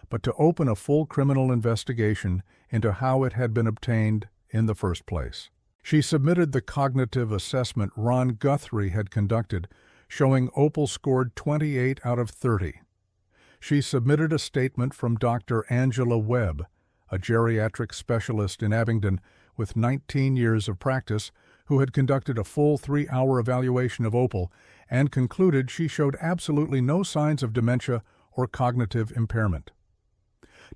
but to open a full criminal investigation into how it had been obtained in the first place. She submitted the cognitive assessment Ron Guthrie had conducted, showing Opal scored 28 out of 30. She submitted a statement from Dr. Angela Webb, a geriatric specialist in Abingdon with 19 years of practice, who had conducted a full 3-hour evaluation of Opal and concluded she showed absolutely no signs of dementia or cognitive impairment.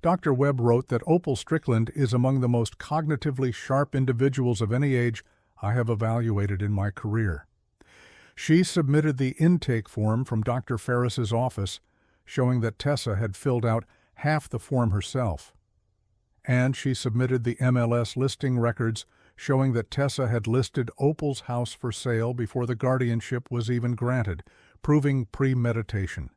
Dr. Webb wrote that Opal Strickland is among the most cognitively sharp individuals of any age I have evaluated in my career. She submitted the intake form from Dr. Ferris's office, showing that Tessa had filled out half the form herself. And she submitted the MLS listing records showing that Tessa had listed Opal's house for sale before the guardianship was even granted, proving premeditation.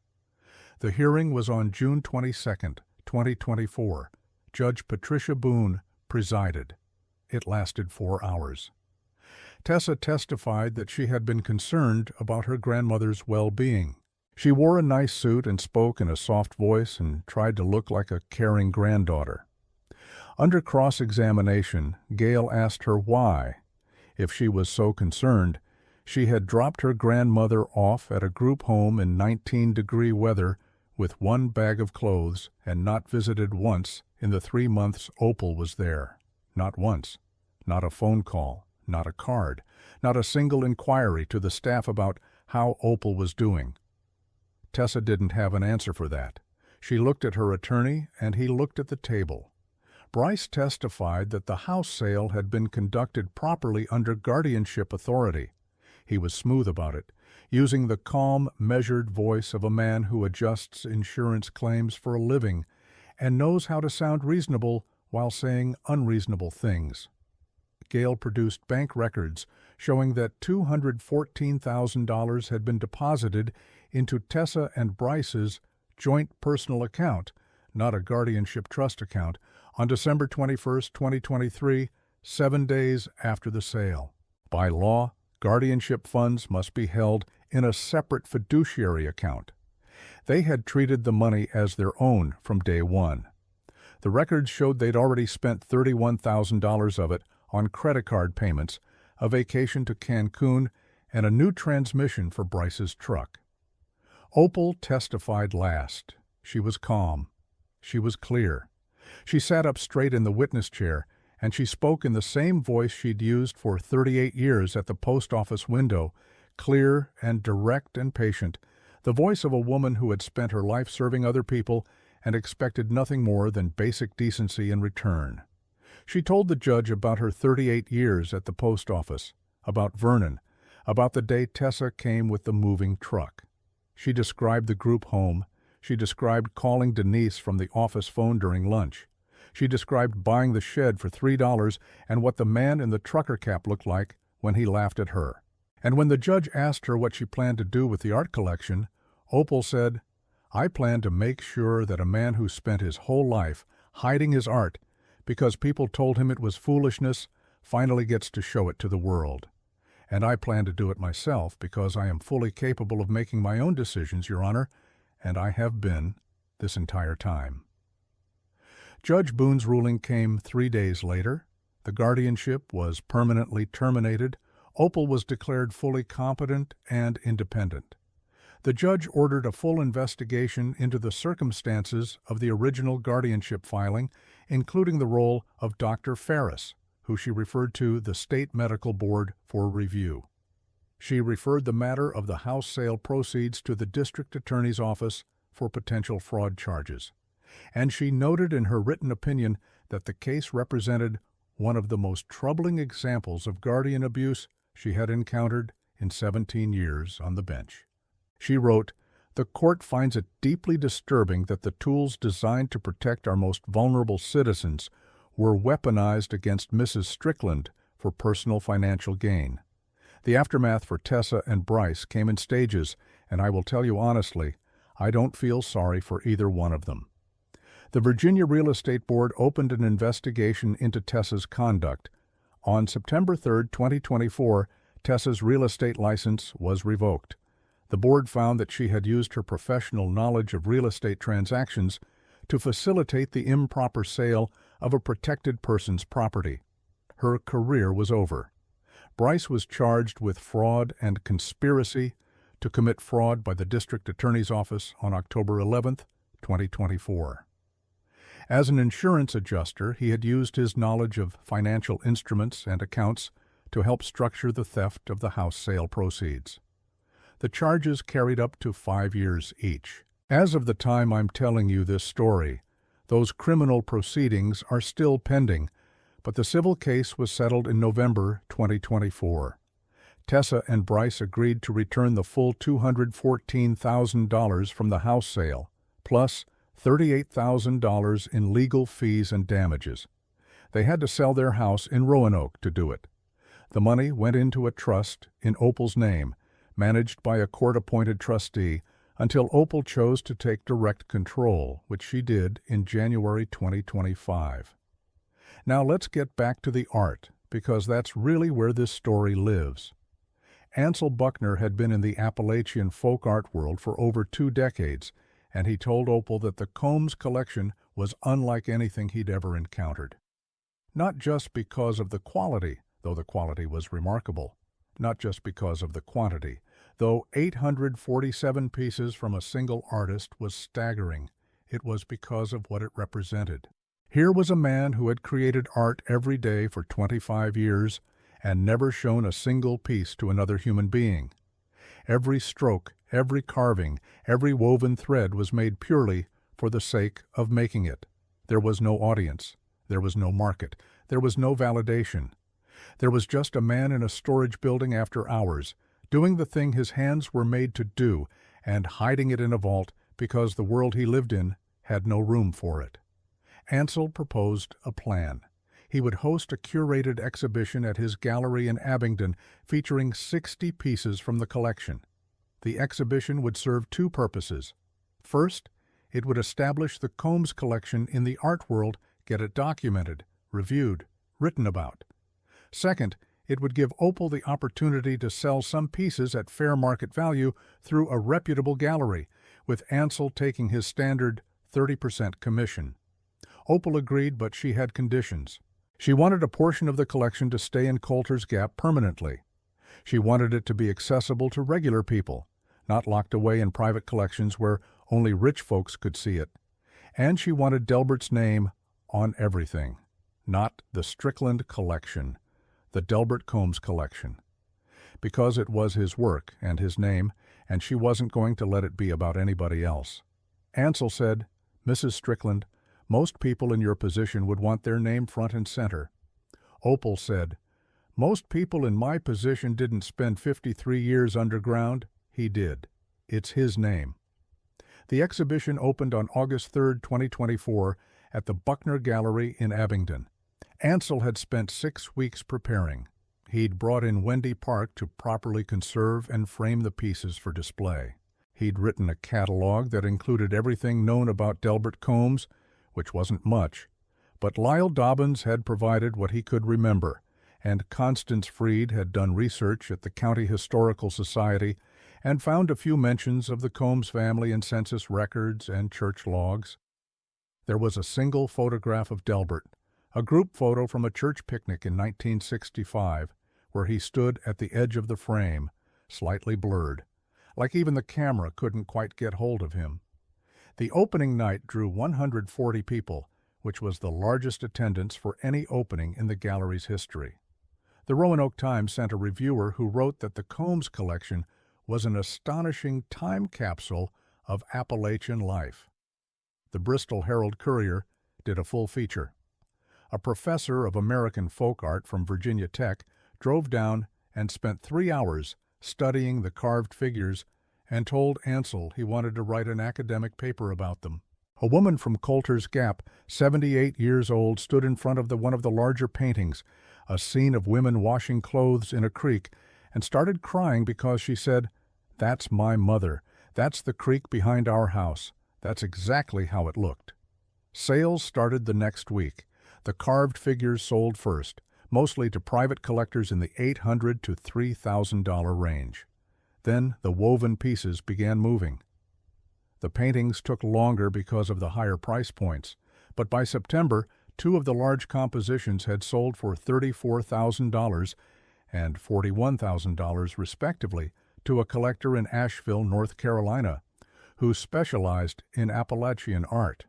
The hearing was on June 22, 2024. Judge Patricia Boone presided. It lasted 4 hours. Tessa testified that she had been concerned about her grandmother's well-being. She wore a nice suit and spoke in a soft voice and tried to look like a caring granddaughter. Under cross-examination, Gail asked her why, if she was so concerned, she had dropped her grandmother off at a group home in 19-degree weather with one bag of clothes and not visited once in the 3 months Opal was there. Not once. Not a phone call. Not a card. Not a single inquiry to the staff about how Opal was doing. Tessa didn't have an answer for that. She looked at her attorney, and he looked at the table. Bryce testified that the house sale had been conducted properly under guardianship authority. He was smooth about it, using the calm, measured voice of a man who adjusts insurance claims for a living and knows how to sound reasonable while saying unreasonable things. Gail produced bank records showing that $214,000 had been deposited into Tessa and Bryce's joint personal account, not a guardianship trust account, on December 21, 2023, 7 days after the sale. By law, guardianship funds must be held in a separate fiduciary account. They had treated the money as their own from day one. The records showed they'd already spent $31,000 of it on credit card payments, a vacation to Cancun, and a new transmission for Bryce's truck. Opal testified last. She was calm. She was clear. She sat up straight in the witness chair, and she spoke in the same voice she'd used for 38 years at the post office window, clear and direct and patient, the voice of a woman who had spent her life serving other people and expected nothing more than basic decency in return. She told the judge about her 38 years at the post office, about Vernon, about the day Tessa came with the moving truck. She described the group home. She described calling Denise from the office phone during lunch. She described buying the shed for $3 and what the man in the trucker cap looked like when he laughed at her. And when the judge asked her what she planned to do with the art collection, Opal said, "I plan to make sure that a man who spent his whole life hiding his art because people told him it was foolishness finally gets to show it to the world. And I plan to do it myself because I am fully capable of making my own decisions, Your Honor, and I have been this entire time." Judge Boone's ruling came 3 days later. The guardianship was permanently terminated. Opal was declared fully competent and independent. The judge ordered a full investigation into the circumstances of the original guardianship filing, including the role of Dr. Ferris, who she referred to the State Medical Board for review. She referred the matter of the house sale proceeds to the district attorney's office for potential fraud charges. And she noted in her written opinion that the case represented one of the most troubling examples of guardian abuse she had encountered in 17 years on the bench. She wrote, "The court finds it deeply disturbing that the tools designed to protect our most vulnerable citizens were weaponized against Mrs. Strickland for personal financial gain. The aftermath for Tessa and Bryce came in stages, and I will tell you honestly, I don't feel sorry for either one of them." The Virginia Real Estate Board opened an investigation into Tessa's conduct. On September 3, 2024, Tessa's real estate license was revoked. The board found that she had used her professional knowledge of real estate transactions to facilitate the improper sale of a protected person's property. Her career was over. Bryce was charged with fraud and conspiracy to commit fraud by the district attorney's office on October 11, 2024. As an insurance adjuster, he had used his knowledge of financial instruments and accounts to help structure the theft of the house sale proceeds. The charges carried up to 5 years each. As of the time I'm telling you this story, those criminal proceedings are still pending, but the civil case was settled in November 2024. Tessa and Bryce agreed to return the full $214,000 from the house sale, plus $38,000 in legal fees and damages. They had to sell their house in Roanoke to do it. The money went into a trust in Opal's name, managed by a court-appointed trustee, until Opal chose to take direct control, which she did in January 2025. Now let's get back to the art, because that's really where this story lives. Ansel Buckner had been in the Appalachian folk art world for over 2 decades, and he told Opal that the Combs collection was unlike anything he'd ever encountered. Not just because of the quality, though the quality was remarkable. Not just because of the quantity, though 847 pieces from a single artist was staggering. It was because of what it represented. Here was a man who had created art every day for 25 years and never shown a single piece to another human being. Every stroke, every carving, every woven thread was made purely for the sake of making it. There was no audience. There was no market. There was no validation. There was just a man in a storage building after hours, doing the thing his hands were made to do and hiding it in a vault because the world he lived in had no room for it. Ansel proposed a plan. He would host a curated exhibition at his gallery in Abingdon featuring 60 pieces from the collection. The exhibition would serve 2 purposes. First, it would establish the Combs collection in the art world, get it documented, reviewed, written about. Second, it would give Opal the opportunity to sell some pieces at fair market value through a reputable gallery, with Ansel taking his standard 30% commission. Opal agreed, but she had conditions. She wanted a portion of the collection to stay in Colter's Gap permanently. She wanted it to be accessible to regular people, not locked away in private collections where only rich folks could see it. And she wanted Delbert's name on everything, not the Strickland collection, the Delbert Combs collection, because it was his work and his name, and she wasn't going to let it be about anybody else. Ansel said, "Mrs. Strickland, most people in your position would want their name front and center." Opal said, "Most people in my position didn't spend 53 years underground. He did. It's his name." The exhibition opened on August 3, 2024, at the Buckner Gallery in Abingdon. Ansel had spent 6 weeks preparing. He'd brought in Wendy Park to properly conserve and frame the pieces for display. He'd written a catalog that included everything known about Delbert Combs, which wasn't much, but Lyle Dobbins had provided what he could remember, and Constance Freed had done research at the County Historical Society and found a few mentions of the Combs family in census records and church logs. There was a single photograph of Delbert, a group photo from a church picnic in 1965, where he stood at the edge of the frame, slightly blurred, like even the camera couldn't quite get hold of him. The opening night drew 140 people, which was the largest attendance for any opening in the gallery's history. The Roanoke Times sent a reviewer who wrote that the Combs collection was an astonishing time capsule of Appalachian life. The Bristol Herald-Courier did a full feature. A professor of American folk art from Virginia Tech drove down and spent 3 hours studying the carved figures and told Ansel he wanted to write an academic paper about them. A woman from Colter's Gap, 78 years old, stood in front of one of the larger paintings, a scene of women washing clothes in a creek, and started crying because she said, "That's my mother. That's the creek behind our house. That's exactly how it looked." Sales started the next week. The carved figures sold first, mostly to private collectors in the $800 to $3,000 range. Then the woven pieces began moving. The paintings took longer because of the higher price points, but by September, 2 of the large compositions had sold for $34,000 and $41,000 respectively to a collector in Asheville, North Carolina, who specialized in Appalachian art.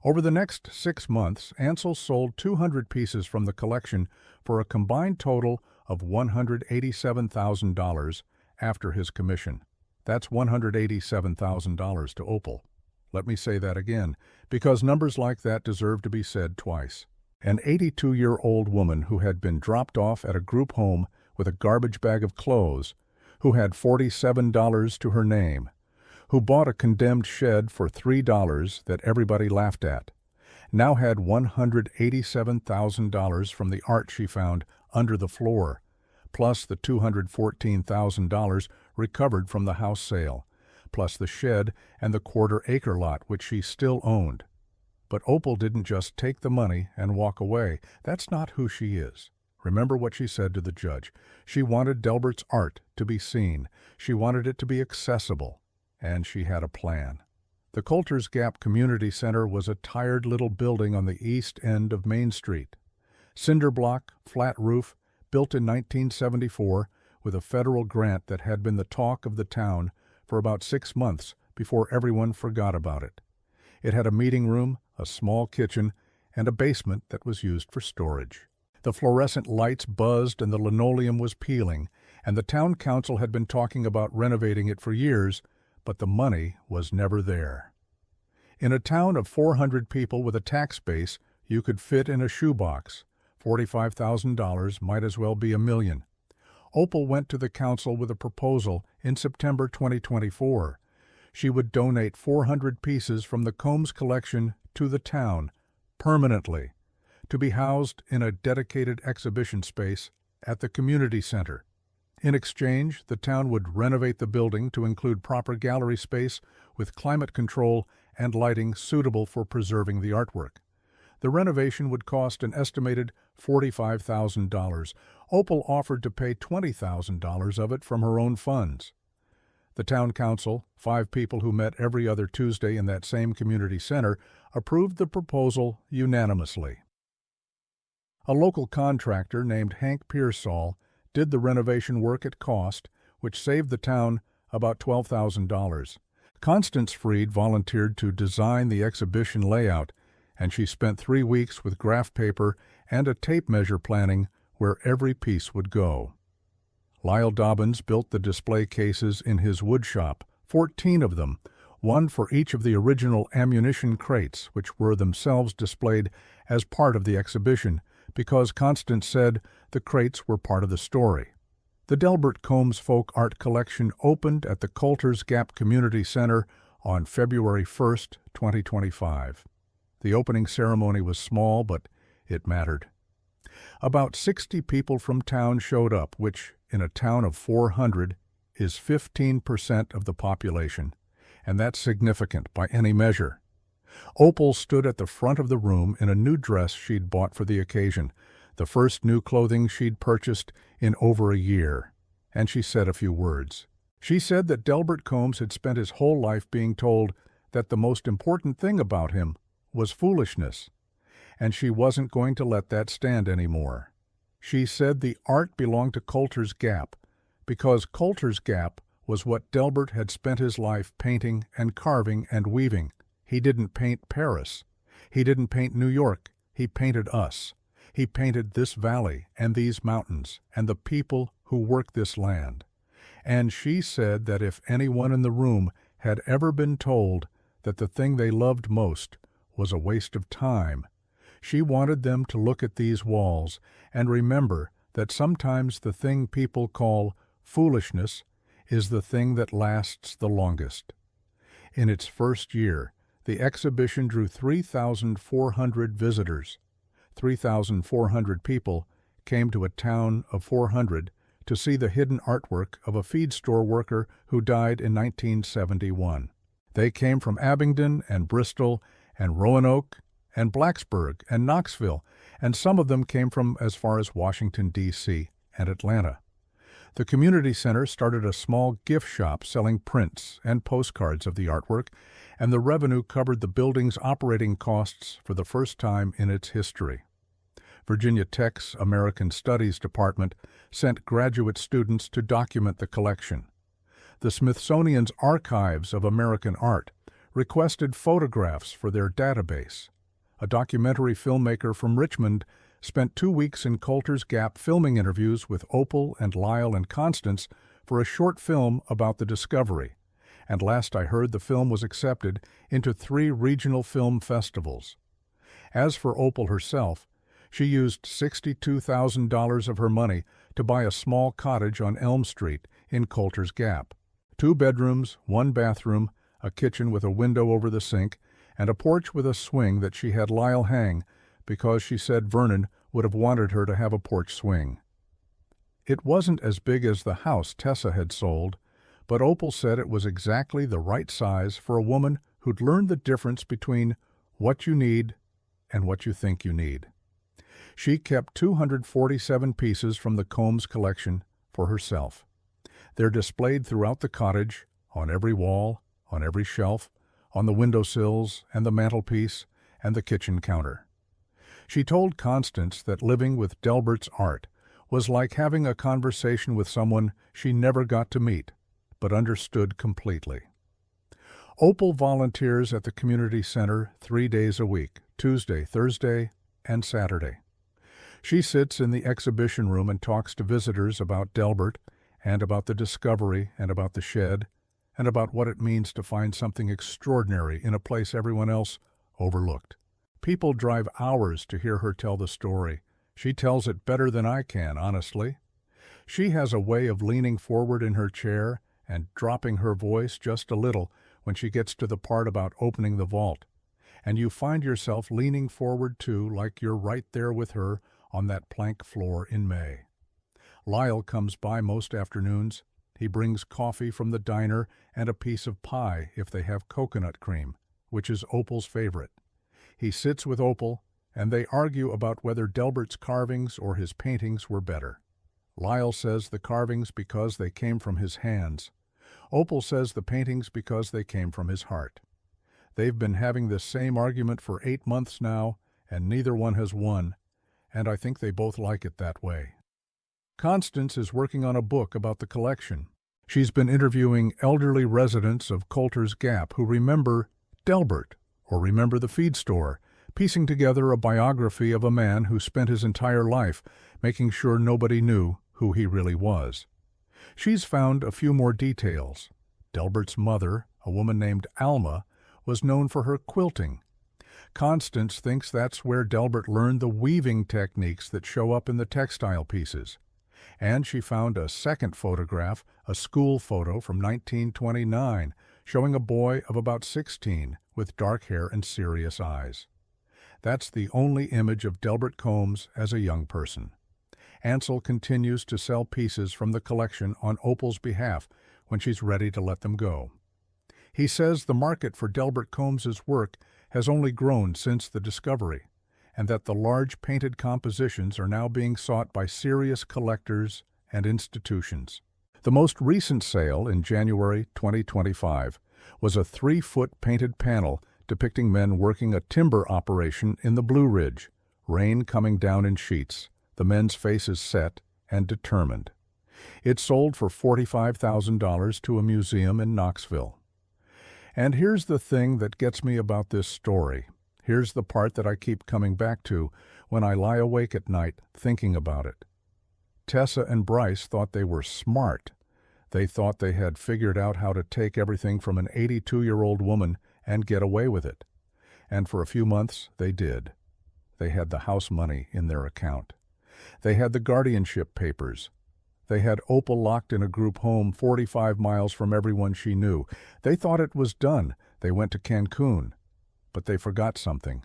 Over the next 6 months, Ansel sold 200 pieces from the collection for a combined total of $187,000 after his commission. That's $187,000 to Opal. Let me say that again, because numbers like that deserve to be said twice. An 82-year-old woman who had been dropped off at a group home with a garbage bag of clothes, who had $47 to her name, who bought a condemned shed for $3 that everybody laughed at, now had $187,000 from the art she found under the floor, plus the $214,000 recovered from the house sale, plus the shed and the quarter-acre lot which she still owned. But Opal didn't just take the money and walk away. That's not who she is. Remember what she said to the judge. She wanted Delbert's art to be seen. She wanted it to be accessible. And she had a plan. The Colter's Gap Community Center was a tired little building on the east end of Main Street. Cinder block, flat roof, built in 1974 with a federal grant that had been the talk of the town for about 6 months before everyone forgot about it. It had a meeting room, a small kitchen, and a basement that was used for storage. The fluorescent lights buzzed and the linoleum was peeling, and the town council had been talking about renovating it for years, but the money was never there. In a town of 400 people with a tax base, you could fit in a shoebox. $45,000 might as well be $1 million. Opal went to the council with a proposal in September 2024. She would donate 400 pieces from the Combs collection to the town, permanently, to be housed in a dedicated exhibition space at the community center. In exchange, the town would renovate the building to include proper gallery space with climate control and lighting suitable for preserving the artwork. The renovation would cost an estimated $45,000. Opal offered to pay $20,000 of it from her own funds. The town council, 5 people who met every other Tuesday in that same community center, approved the proposal unanimously. A local contractor named Hank Pearsall did the renovation work at cost, which saved the town about $12,000. Constance Freed volunteered to design the exhibition layout, and she spent 3 weeks with graph paper and a tape measure planning where every piece would go. Lyle Dobbins built the display cases in his wood shop, 14 of them, one for each of the original ammunition crates, which were themselves displayed as part of the exhibition, because Constance said the crates were part of the story. The Delbert Combs Folk Art Collection opened at the Colter's Gap Community Center on February 1, 2025. The opening ceremony was small, but it mattered. About 60 people from town showed up, which, in a town of 400, is 15% of the population, and that's significant by any measure. Opal stood at the front of the room in a new dress she'd bought for the occasion, the first new clothing she'd purchased in over a year, and she said a few words. She said that Delbert Combs had spent his whole life being told that the most important thing about him was foolishness, and she wasn't going to let that stand anymore. She said the art belonged to Colter's Gap, because Colter's Gap was what Delbert had spent his life painting and carving and weaving. He didn't paint Paris. He didn't paint New York. He painted us. He painted this valley and these mountains and the people who work this land. And she said that if anyone in the room had ever been told that the thing they loved most was a waste of time, she wanted them to look at these walls and remember that sometimes the thing people call foolishness is the thing that lasts the longest. In its first year, the exhibition drew 3,400 visitors. 3,400 people came to a town of 400 to see the hidden artwork of a feed store worker who died in 1971. They came from Abingdon and Bristol and Roanoke and Blacksburg and Knoxville, and some of them came from as far as Washington, D.C. and Atlanta. The community center started a small gift shop selling prints and postcards of the artwork, and the revenue covered the building's operating costs for the first time in its history. Virginia Tech's American Studies Department sent graduate students to document the collection. The Smithsonian's Archives of American Art requested photographs for their database. A documentary filmmaker from Richmond spent 2 weeks in Colter's Gap filming interviews with Opal and Lyle and Constance for a short film about the discovery, and last I heard the film was accepted into 3 regional film festivals. As for Opal herself, she used $62,000 of her money to buy a small cottage on Elm Street in Colter's Gap. 2 bedrooms, 1 bathroom, a kitchen with a window over the sink, and a porch with a swing that she had Lyle hang because she said Vernon would have wanted her to have a porch swing. It wasn't as big as the house Tessa had sold, but Opal said it was exactly the right size for a woman who'd learned the difference between what you need and what you think you need. She kept 247 pieces from the Combs collection for herself. They're displayed throughout the cottage, on every wall, on every shelf, on the windowsills and the mantelpiece and the kitchen counter. She told Constance that living with Delbert's art was like having a conversation with someone she never got to meet, but understood completely. Opal volunteers at the community center 3 days a week, Tuesday, Thursday, and Saturday. She sits in the exhibition room and talks to visitors about Delbert and about the discovery and about the shed and about what it means to find something extraordinary in a place everyone else overlooked. People drive hours to hear her tell the story. She tells it better than I can, honestly. She has a way of leaning forward in her chair and dropping her voice just a little when she gets to the part about opening the vault, and you find yourself leaning forward too, like you're right there with her on that plank floor in May. Lyle comes by most afternoons. He brings coffee from the diner and a piece of pie if they have coconut cream, which is Opal's favorite. He sits with Opal, and they argue about whether Delbert's carvings or his paintings were better. Lyle says the carvings because they came from his hands. Opal says the paintings because they came from his heart. They've been having this same argument for 8 months now, and neither one has won, and I think they both like it that way. Constance is working on a book about the collection. She's been interviewing elderly residents of Colter's Gap who remember Delbert or remember the feed store, piecing together a biography of a man who spent his entire life making sure nobody knew who he really was. She's found a few more details. Delbert's mother, a woman named Alma, was known for her quilting. Constance thinks that's where Delbert learned the weaving techniques that show up in the textile pieces. And she found a second photograph, a school photo from 1929, showing a boy of about 16 with dark hair and serious eyes. That's the only image of Delbert Combs as a young person. Ansel continues to sell pieces from the collection on Opal's behalf when she's ready to let them go. He says the market for Delbert Combs's work has only grown since the discovery, and that the large painted compositions are now being sought by serious collectors and institutions. The most recent sale in January 2025 was a 3-foot painted panel depicting men working a timber operation in the Blue Ridge, rain coming down in sheets, the men's faces set and determined. It sold for $45,000 to a museum in Knoxville. And here's the thing that gets me about this story. Here's the part that I keep coming back to when I lie awake at night thinking about it. Tessa and Bryce thought they were smart. They thought they had figured out how to take everything from an 82-year-old woman and get away with it. And for a few months, they did. They had the house money in their account. They had the guardianship papers. They had Opal locked in a group home 45 miles from everyone she knew. They thought it was done. They went to Cancun. But they forgot something.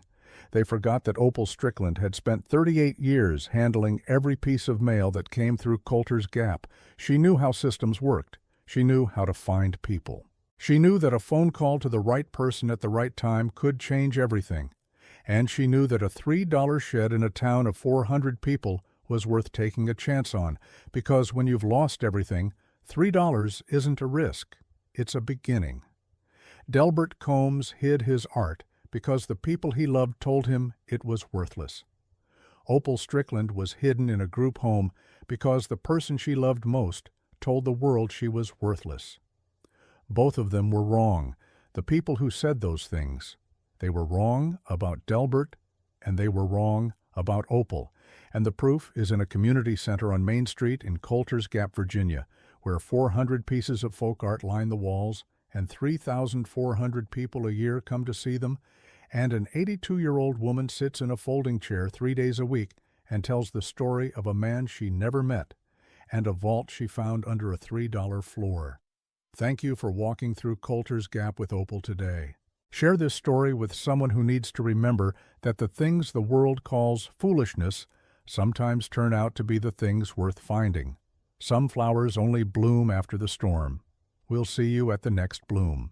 They forgot that Opal Strickland had spent 38 years handling every piece of mail that came through Colter's Gap. She knew how systems worked. She knew how to find people. She knew that a phone call to the right person at the right time could change everything. And she knew that a $3 shed in a town of 400 people was worth taking a chance on, because when you've lost everything, $3 isn't a risk. It's a beginning. Delbert Combs hid his art because the people he loved told him it was worthless. Opal Strickland was hidden in a group home because the person she loved most told the world she was worthless. Both of them were wrong, the people who said those things. They were wrong about Delbert, and they were wrong about Opal, and the proof is in a community center on Main Street in Colter's Gap, Virginia, where 400 pieces of folk art line the walls, and 3,400 people a year come to see them, and an 82-year-old woman sits in a folding chair 3 days a week and tells the story of a man she never met, and a vault she found under a $3 floor. Thank you for walking through Colter's Gap with Opal today. Share this story with someone who needs to remember that the things the world calls foolishness sometimes turn out to be the things worth finding. Some flowers only bloom after the storm. We'll see you at the next bloom.